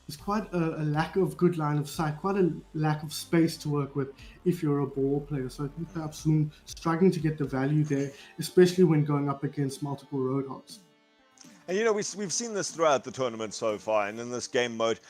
there's quite a lack of good line of sight, quite a lack of space to work with if you're a ball player. So I think perhaps Zoom struggling to get the value there, especially when going up against multiple Roadhogs. And we've seen this throughout the tournament so far, and in this game mode,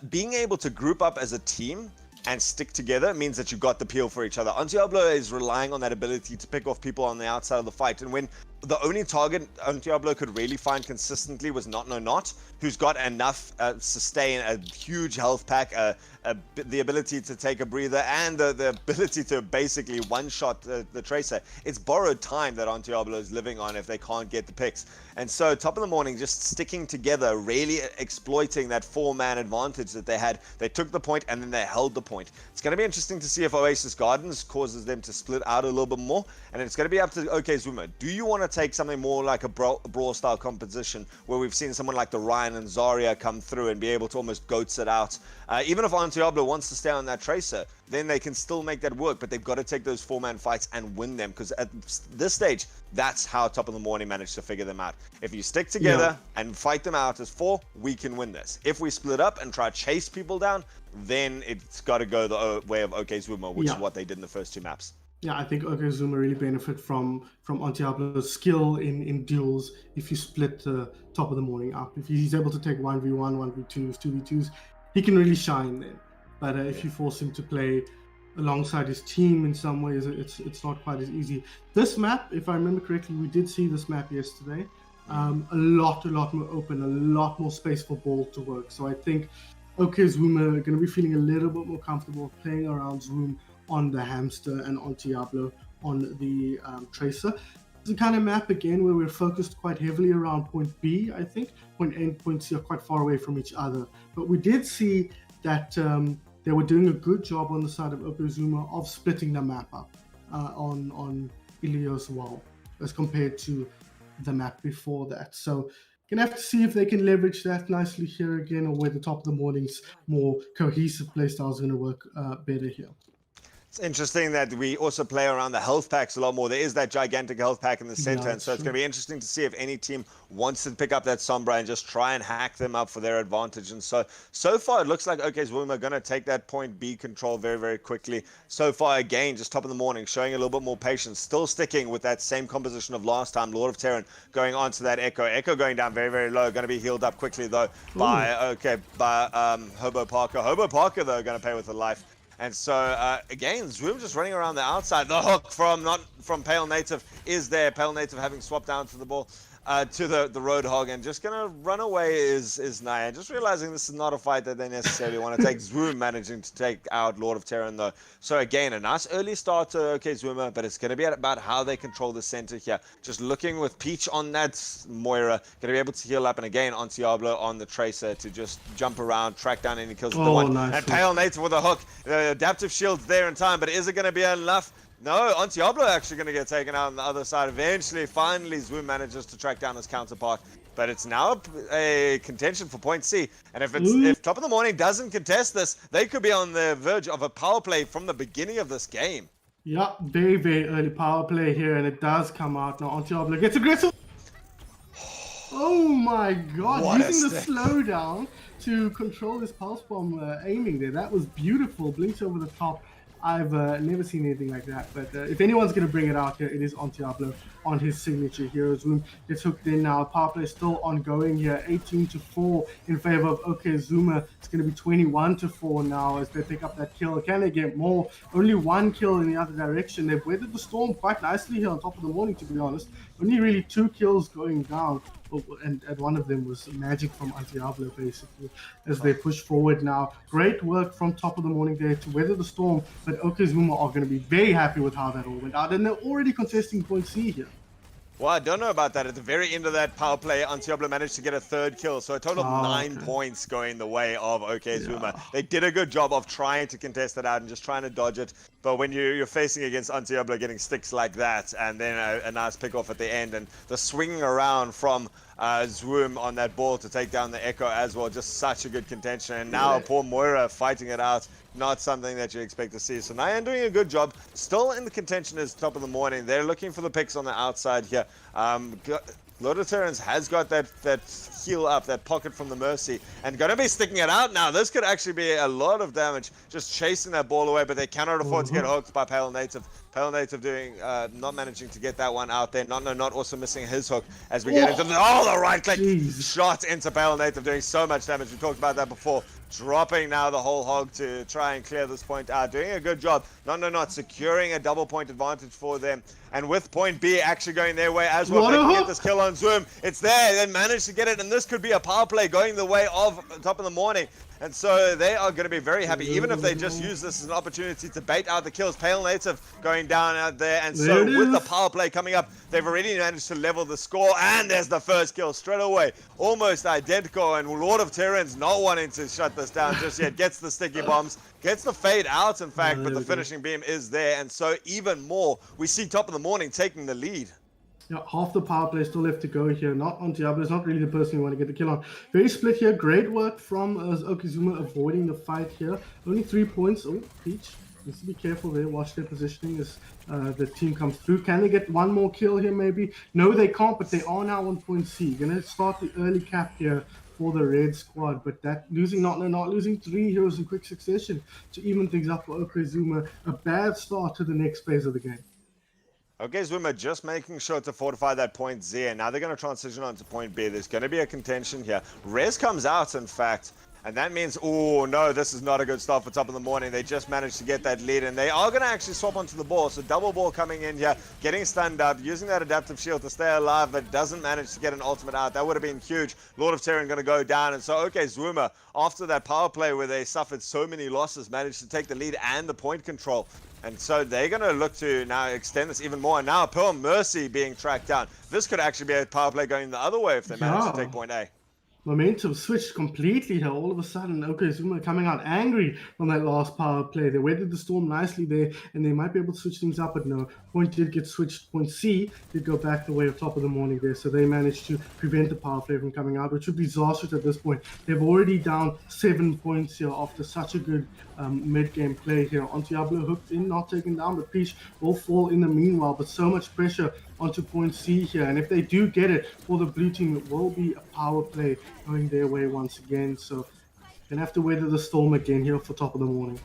being able to group up as a team and stick together means that you've got the peel for each other. Antiablo is relying on that ability to pick off people on the outside of the fight, and when the only target Antiablo could really find consistently was Not No Not, who's got enough sustain, a huge health pack, the ability to take a breather, and the ability to basically one-shot the Tracer. It's borrowed time that Antiablo is living on if they can't get the picks. And so Top of the Morning just sticking together, really exploiting that four-man advantage that they had. They took the point and then they held the point. It's going to be interesting to see if Oasis Gardens causes them to split out a little bit more, and it's going to be up to COWZA. Do you want to take something more like a brawl style composition where we've seen someone like the Ryan and Zarya come through and be able to almost goats it out? Even if Antiablo wants to stay on that Tracer, then they can still make that work, but they've got to take those four-man fights and win them, because at this stage, that's how Top of the Morning managed to figure them out. If you stick together and fight them out as four, we can win this. If we split up and try to chase people down, then it's got to go the way of COWZA, which is what they did in the first two maps. Yeah, I think COWZA really benefit from Antiablo's skill in duels if you split the Top of the Morning up. If he's able to take 1v1, 1v2s, 2v2s, he can really shine then. But if you force him to play alongside his team in some ways, it's not quite as easy. This map, if I remember correctly, we did see this map yesterday. A lot more open, a lot more space for ball to work. So I think COWZA are going to be feeling a little bit more comfortable playing around Zoom on the Hamster and on Diablo on the Tracer. It's the kind of map, again, where we're focused quite heavily around point B, I think. Point A and point C are quite far away from each other. But we did see that they were doing a good job on the side of COWZA of splitting the map up on Ilios Wall as compared to the map before that. So gonna have to see if they can leverage that nicely here again, or whether Top of the Morning's more cohesive playstyle is going to work better here. It's interesting that we also play around the health packs a lot more. There is that gigantic health pack in the center, and so it's going to be interesting to see if any team wants to pick up that Sombra and just try and hack them up for their advantage. And so far, it looks like COWZA are going to take that point B control very, very quickly. So far, again, just Top of the Morning, showing a little bit more patience, still sticking with that same composition of last time. Lord of Terran going on to that Echo. Echo going down very, very low. Going to be healed up quickly, though, by Hobo Parker. Hobo Parker, though, going to pay with a life. And so, again, Zoom just running around the outside. The hook from Pale Native is there. Pale Native having swapped down to the ball, to the Roadhog, and just going to run away is Naya. Just realizing this is not a fight that they necessarily want to take. Zoom managing to take out Lord of Terran, though. So, again, a nice early start to COWZA, but it's going to be about how they control the center here. Just looking with Peach on that Moira, going to be able to heal up, and again, Antiablo on the Tracer to just jump around, track down any kills with the one. Nice. And Pale Native with a hook. The adaptive shield's there in time, but is it going to be enough? No, Antiablo actually going to get taken out on the other side. Eventually, finally, Zoom manages to track down his counterpart. But it's now a contention for point C. And if Top of the Morning doesn't contest this, they could be on the verge of a power play from the beginning of this game. Yeah, very, very early power play here, and it does come out. Now Antiablo gets aggressive. Oh my god, What using the slowdown to control his pulse bomb aiming there. That was beautiful. Blinks over the top. I've never seen anything like that, but if anyone's going to bring it out here, it is Antiablo on his signature Heroes Room. Gets hooked in now. Power play still ongoing here. 18-4 in favor of COWZA. It's going to be 21-4 now as they pick up that kill. Can they get more? Only one kill in the other direction. They've weathered the storm quite nicely here on Top of the Morning, to be honest. Only really 2 kills going down. And one of them was magic from Antiablo, basically, as they push forward now. Great work from Top of the Morning there to weather the storm, but COWZA are going to be very happy with how that all went out, and they're already contesting point C here. Well, I don't know about that. At the very end of that power play, Antiablo managed to get a 3rd kill. So a total of 9 points going the way of COWZA. Yeah. They did a good job of trying to contest it out and just trying to dodge it. But when you're facing against Antiablo getting sticks like that, and then a nice pick off at the end, and the swinging around from Zoom on that ball to take down the Echo as well, just such a good contention. And now poor Moira fighting it out. Not something that you expect to see. So Nyan doing a good job. Still in the contention is Top of the Morning. They're looking for the picks on the outside here. Lord of Terrans has got that heal up, that pocket from the Mercy, and going to be sticking it out now. This could actually be a lot of damage, just chasing that ball away, but they cannot afford to get hooked by Pale Native. Pale Native doing, not managing to get that one out there. Not also missing his hook as we get into the right click shot into Pale Native, doing so much damage. We talked about that before. Dropping now the whole hog to try and clear this point out. Doing a good job. Not securing a double point advantage for them. And with point B actually going their way as well. They can get this kill on Zoom. It's there. They managed to get it. And this could be a power play going the way of Top of the Morning. And so they are going to be very happy, even if they just use this as an opportunity to bait out the kills. Pale Native going down out there. And so with the power play coming up, they've already managed to level the score. And there's the first kill straight away. Almost identical. And Lord of Terrans not wanting to shut this down just yet. Gets the sticky bombs. Gets the fade out, in fact. But the finishing beam is there. And so even more, we see Top of the Morning taking the lead. Yeah, half the power play still left to go here. Not on Diablo. It's not really the person you want to get the kill on. Very split here. Great work from COWZA avoiding the fight here. Only 3 points. Oh, Peach needs to be careful there. Watch their positioning as the team comes through. Can they get one more kill here maybe? No, they can't, but they are now on point C. Going to start the early cap here for the red squad, but that losing not losing 3 heroes in quick succession to even things up for COWZA. A bad start to the next phase of the game. Okay, Zwimmer just making sure to fortify that point Z, and now they're going to transition on to point B. There's going to be a contention here. Rez comes out, in fact, and that means, oh no, this is not a good start for Top of the Morning. They just managed to get that lead, and they are going to actually swap onto the ball. So double ball coming in here, getting stunned up, using that adaptive shield to stay alive, but doesn't manage to get an ultimate out. That would have been huge. Lord of Terran going to go down, and so, okay, Zwimmer, after that power play where they suffered so many losses, managed to take the lead and the point control. And so they're going to look to now extend this even more. And now Pearl Mercy being tracked down. This could actually be a power play going the other way if they manage to take point A. Momentum switched completely here. All of a sudden, COWZA coming out angry from that last power play. They weathered the storm nicely there, and they might be able to switch things up, but no. Point did get switched. Point C did go back the way of Top of the Morning there, so they managed to prevent the power play from coming out, which would be disastrous at this point. They've already down 7 points here after such a good mid-game play here. On Diablo hooked in, not taken down, but Peach will fall in the meanwhile, but so much pressure onto point C here, and if they do get it for the blue team, it will be a power play going their way once again. So gonna have to weather the storm again here for Top of the Morning.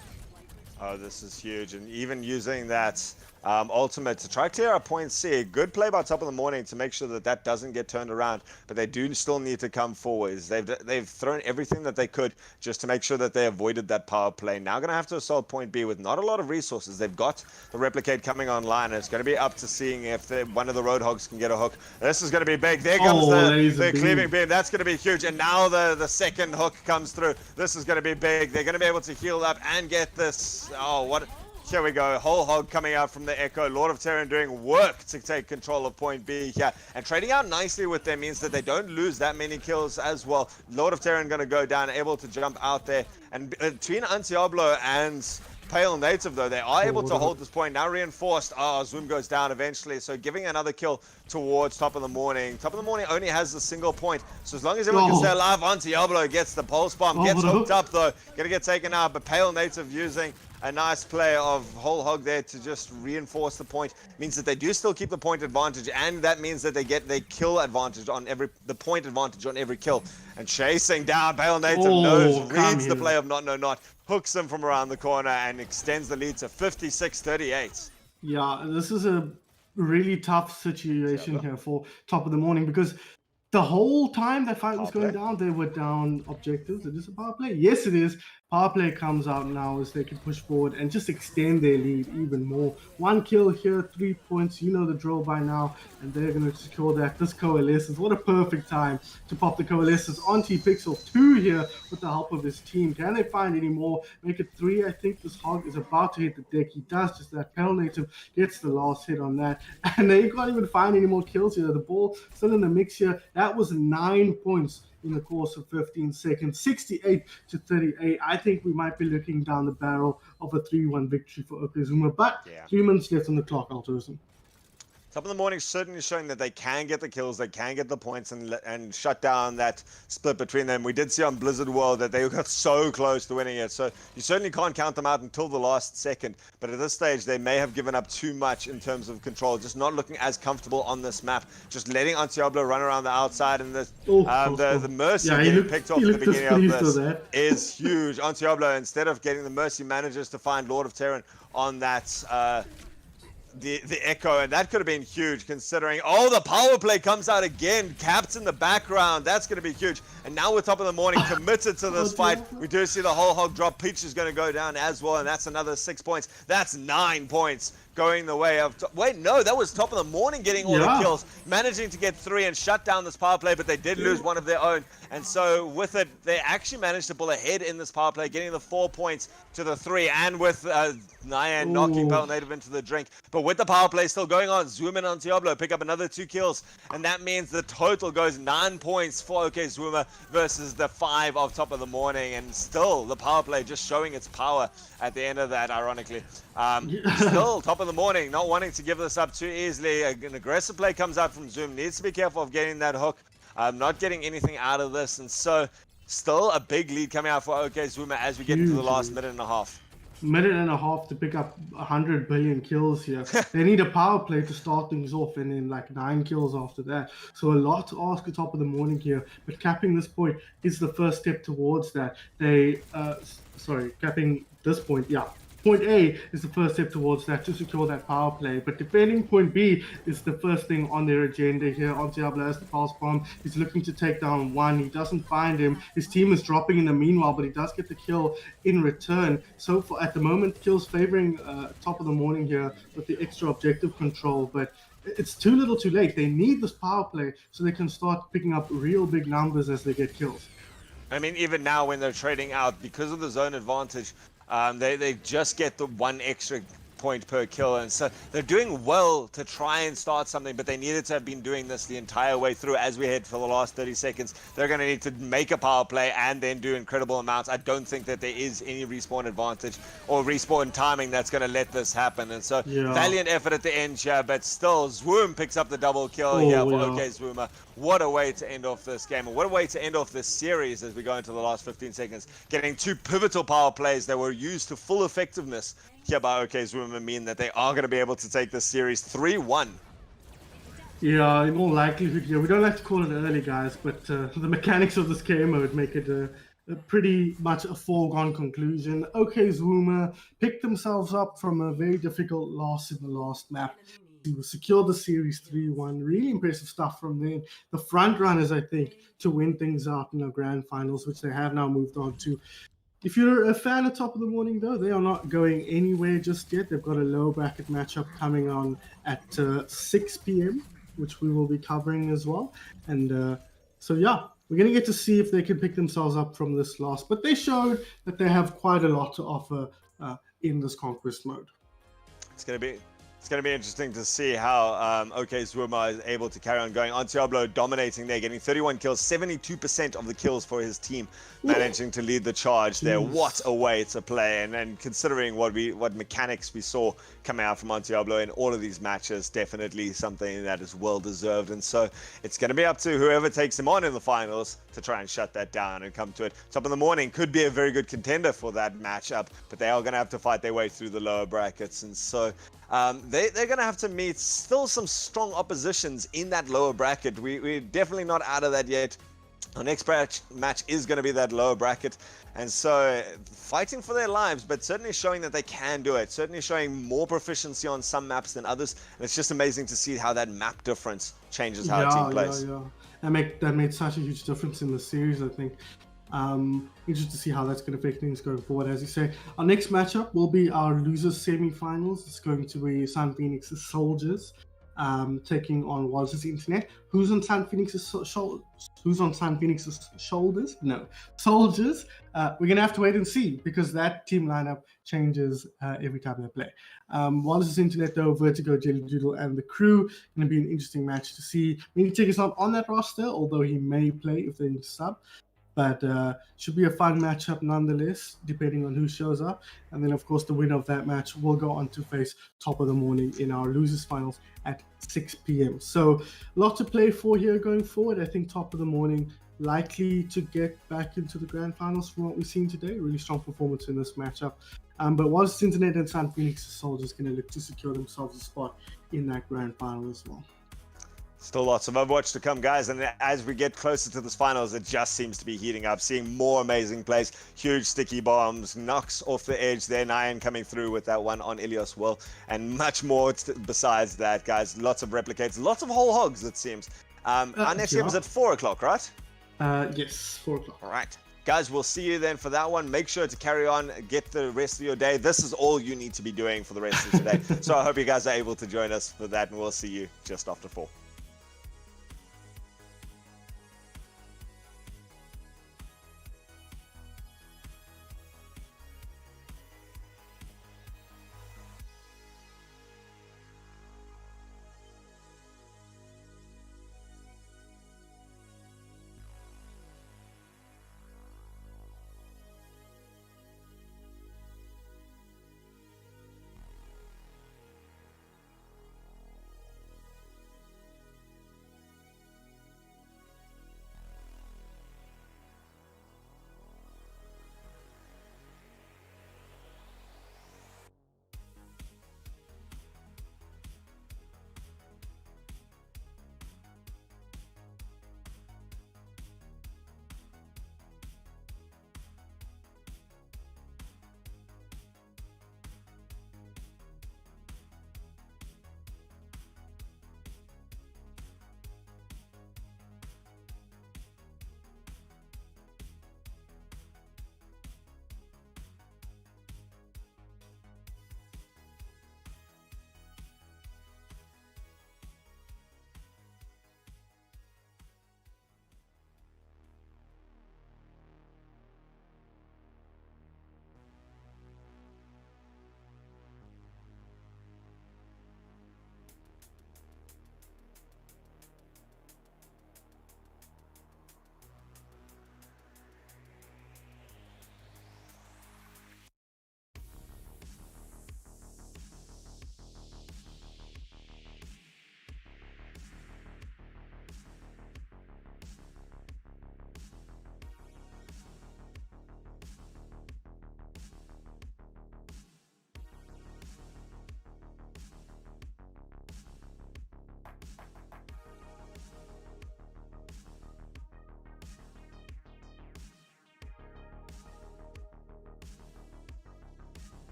Oh, this is huge, and even using that ultimate to try to clear up point C. Good play by Top of the Morning to make sure that that doesn't get turned around, but they do still need to come forwards. They've thrown everything that they could just to make sure that they avoided that power play. Now going to have to assault point B with not a lot of resources. They've got the replicate coming online, and it's going to be up to seeing if one of the Roadhogs can get a hook. This is going to be big. There comes the cleaving beam. That's going to be huge, and now the second hook comes through. This is going to be big. They're going to be able to heal up and get this. Oh, what? Here we go, whole hog coming out from the Echo. Lord of Terran doing work to take control of point B here. And trading out nicely with them means that they don't lose that many kills as well. Lord of Terran going to go down, able to jump out there. And between Antiablo and Pale Native, though, they are able to hold this point. Now reinforced. Zoom goes down eventually. So giving another kill towards Top of the Morning. Top of the Morning only has a single point. So as long as everyone can stay alive, Antiablo gets the pulse bomb. Gets hooked up, though. Going to get taken out. But Pale Native using a nice play of whole hog there to just reinforce the point. Means that they do still keep the point advantage, and that means that they get the kill advantage on the point advantage on every kill. And chasing down, Pale Native reads the play of not, hooks him from around the corner and extends the lead to 56-38. Yeah, this is a really tough situation here for Top of the Morning, because the whole time that fight was going down, they were down objectives. It is a power play. Yes, it is. Power play comes out now as they can push forward and just extend their lead even more. 1 kill here, 3 points. You know the drill by now, and they're going to secure that. This Coalescence, what a perfect time to pop the Coalescence onto Pixel 2 here with the help of his team. Can they find any more? Make it 3. I think this hog is about to hit the deck. He does just that. Pale Native gets the last hit on that, and they can't even find any more kills here. The ball still in the mix here. That was 9 points in the course of 15 seconds, 68-38. I think we might be looking down the barrel of a 3-1 victory for COWZA, but 3 minutes left on the clock, Altruism. Top of the Morning certainly showing that they can get the kills, they can get the points, and shut down that split between them. We did see on Blizzard World that they got so close to winning it, so you certainly can't count them out until the last second. But at this stage, they may have given up too much in terms of control, just not looking as comfortable on this map, just letting Antiablo run around the outside, and the Mercy getting picked off at the beginning of this is huge. Antiablo, instead of getting the Mercy, manages to find Lord of Terran on that the echo, and that could have been huge considering, oh, the power play comes out again, Caps in the background, that's going to be huge. And now we're Top of the Morning committed to this fight. We do see the whole hog drop. Peach is going to go down as well, and that's another 6 points. That's 9 points going the way of wait, no, that was Top of the Morning getting all the kills, managing to get 3 and shut down this power play, but they did lose one of their own. And so with it, they actually managed to pull ahead in this power play, getting the 4 points to the 3, and with Nyan knocking Pale Native into the drink. But with the power play still going on, Zoom in on Diablo, pick up another 2 kills, and that means the total goes 9 points for OK Zwoomer versus the 5 of Top of the Morning, and still the power play just showing its power at the end of that, ironically. Still Top of the Morning not wanting to give this up too easily. An aggressive play comes out from Zoom, needs to be careful of getting that hook, not getting anything out of this, and so still a big lead coming out for OK Zwoomer as we get into the last minute and a half. Minute and a half to pick up 100 billion kills here. They need a power play to start things off, and then like 9 kills after that. So a lot to ask at Top of the Morning here, but capping this point is the first step towards that. Capping this point, Point A is the first step towards that, to secure that power play. But defending point B is the first thing on their agenda here. Diablo has the pulse bomb. He's looking to take down 1. He doesn't find him. His team is dropping in the meanwhile, but he does get the kill in return. So for at the moment, kills favoring Top of the Morning here with the extra objective control. But it's too little too late. They need this power play so they can start picking up real big numbers as they get kills. I mean, even now when they're trading out, because of the zone advantage, they just get the 1 extra point per kill, and so they're doing well to try and start something, but they needed to have been doing this the entire way through as we head for the last 30 seconds. They're going to need to make a power play and then do incredible amounts. I don't think that there is any respawn advantage or respawn timing that's going to let this happen, and so valiant effort at the end here, but still Zwoom picks up the double kill here for OK Zwoomer. What a way to end off this game, and what a way to end off this series as we go into the last 15 seconds. Getting 2 pivotal power plays that were used to full effectiveness here by OK Zwoomer mean that they are going to be able to take this series 3-1. Yeah, in all likelihood here. We don't like to call it early, guys, but the mechanics of this game mode make it a pretty much a foregone conclusion. OK Zwoomer picked themselves up from a very difficult loss in the last map to secure the series 3-1. Really impressive stuff from them. The front runners, I think, to win things out in the grand finals, which they have now moved on to. If you're a fan of Top of the Morning, though, they are not going anywhere just yet. They've got a low bracket matchup coming on at 6 p.m., which we will be covering as well. And so, we're going to get to see if they can pick themselves up from this loss. But they showed that they have quite a lot to offer in this Conquest mode. It's going to be interesting to see how OK Zwoomer is able to carry on going. Diablo dominating there, getting 31 kills, 72% of the kills for his team, managing to lead the charge there. What a way to play, and considering what mechanics we saw coming out from Diablo in all of these matches, definitely something that is well deserved. And so it's going to be up to whoever takes him on in the finals to try and shut that down and come to it. Top of the Morning could be a very good contender for that matchup, but they are going to have to fight their way through the lower brackets, and so they're going to have to meet still some strong oppositions in that lower bracket. We're definitely not out of that yet. Our next match is going to be that lower bracket, and so fighting for their lives, but certainly showing that they can do it, certainly showing more proficiency on some maps than others, and it's just amazing to see how that map difference changes how a team plays. That made such a huge difference in the series, I think. Interested to see how that's going to affect things going forward. As you say, our next matchup will be our losers semi-finals. It's going to be SunPheonyx's Soldiers taking on Wallace's Internet. Who's on SunPheonyx's shoulders? No, Soldiers. We're going to have to wait and see, because that team lineup changes every time they play. Wallace's Internet, though, Vertigo, Jelly Doodle, and the crew, going to be an interesting match to see. Minitig is not on that roster, although he may play if they need to sub. But should be a fun matchup nonetheless, depending on who shows up. And then, of course, the winner of that match will go on to face top of the morning in our losers finals at 6 p.m. So a lot to play for here going forward. I think top of the morning likely to get back into the grand finals from what we've seen today. Really strong performance in this matchup. But Wallace Internet and SunPheonyx's Soldiers going to look to secure themselves a spot in that grand final as well. Still lots of Overwatch to come, guys, and as we get closer to this finals, it just seems to be heating up. Seeing more amazing plays, huge sticky bombs, knocks off the edge there, Nyan coming through with that one on Ilios Will, and much more besides that, guys. Lots of replicates, lots of whole hogs, it seems. Our next game is at 4 o'clock, right? Yes, 4 o'clock. All right. Guys, we'll see you then for that one. Make sure to carry on, get the rest of your day. This is all you need to be doing for the rest of today. So I hope you guys are able to join us for that, and we'll see you just after 4.